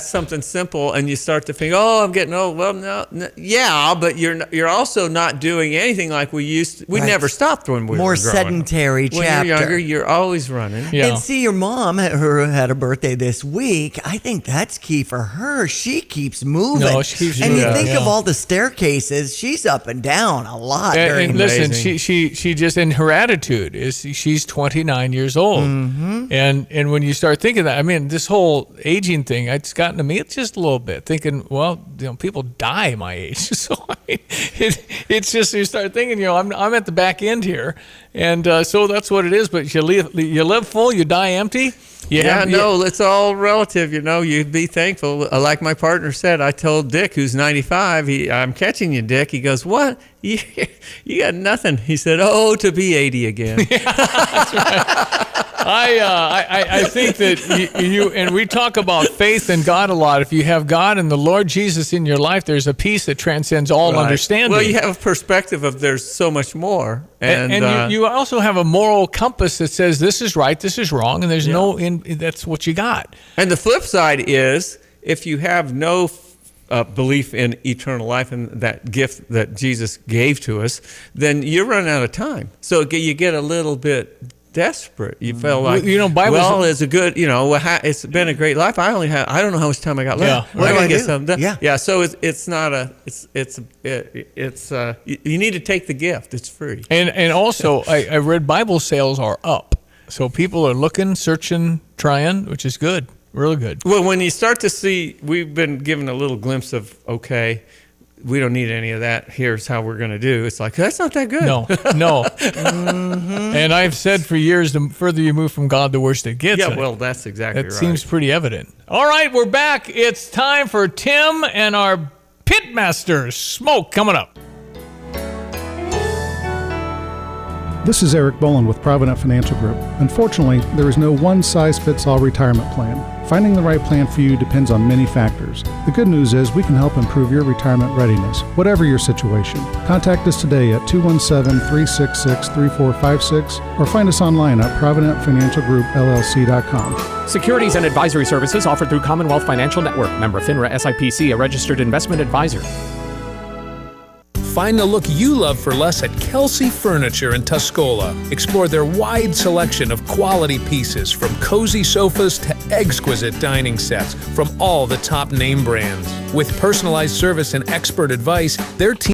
something simple, and you start to think, oh, I'm getting old. Well, no, yeah, but you're also not doing anything like we used to. We never stopped when we were more growing sedentary up. chapter. When you're younger, you're always running. Yeah. And see, your mom had a birthday this week. I think that's key for her. She keeps moving. No, she keeps and moving. you think of all the staircases. She's up and down a lot. And listen, she just, in her attitude is she's 29 years old. Mm-hmm. And when you start thinking that, I mean, this whole aging thing, it's gotten to me just a little bit, thinking, well, people die my age. So I mean, it's just, you start thinking, I'm at the back end here. And so that's what it is. But you live full, you die empty. It's all relative. You'd be thankful. Like my partner said, I told Dick, who's 95, I'm catching you, Dick. He goes, what? You got nothing. He said, to be 80 again. That's right. I think that you and we talk about faith in God a lot. If you have God and the Lord Jesus in your life, there's a peace that transcends all understanding. Well, you have a perspective of there's so much more. And you also have a moral compass that says this is right, this is wrong, and there's that's what you got. And the flip side is if you have no belief in eternal life and that gift that Jesus gave to us, then you're running out of time. So you get a little bit desperate. You feel like, it's a good, it's been a great life. I don't know how much time I got left. What do I get do? something done. Yeah. So it's not you need to take the gift. It's free. And also, I read Bible sales are up. So people are looking, searching, trying, which is good. Really good. Well, when you start to see, we've been given a little glimpse of, we don't need any of that. Here's how we're going to do. It's like, that's not that good. No. Mm-hmm. And I've said for years, the further you move from God, the worse it gets. Yeah, well, that's exactly right. That seems pretty evident. All right, we're back. It's time for Tim and our Pitmasters. Smoke coming up. This is Eric Boland with Provident Financial Group. Unfortunately, there is no one-size-fits-all retirement plan. Finding the right plan for you depends on many factors. The good news is we can help improve your retirement readiness, whatever your situation. Contact us today at 217-366-3456 or find us online at providentfinancialgroupllc.com. Securities and advisory services offered through Commonwealth Financial Network, member FINRA SIPC, a registered investment advisor. Find the look you love for less at Kelsey Furniture in Tuscola. Explore their wide selection of quality pieces, from cozy sofas to exquisite dining sets from all the top name brands. With personalized service and expert advice, their team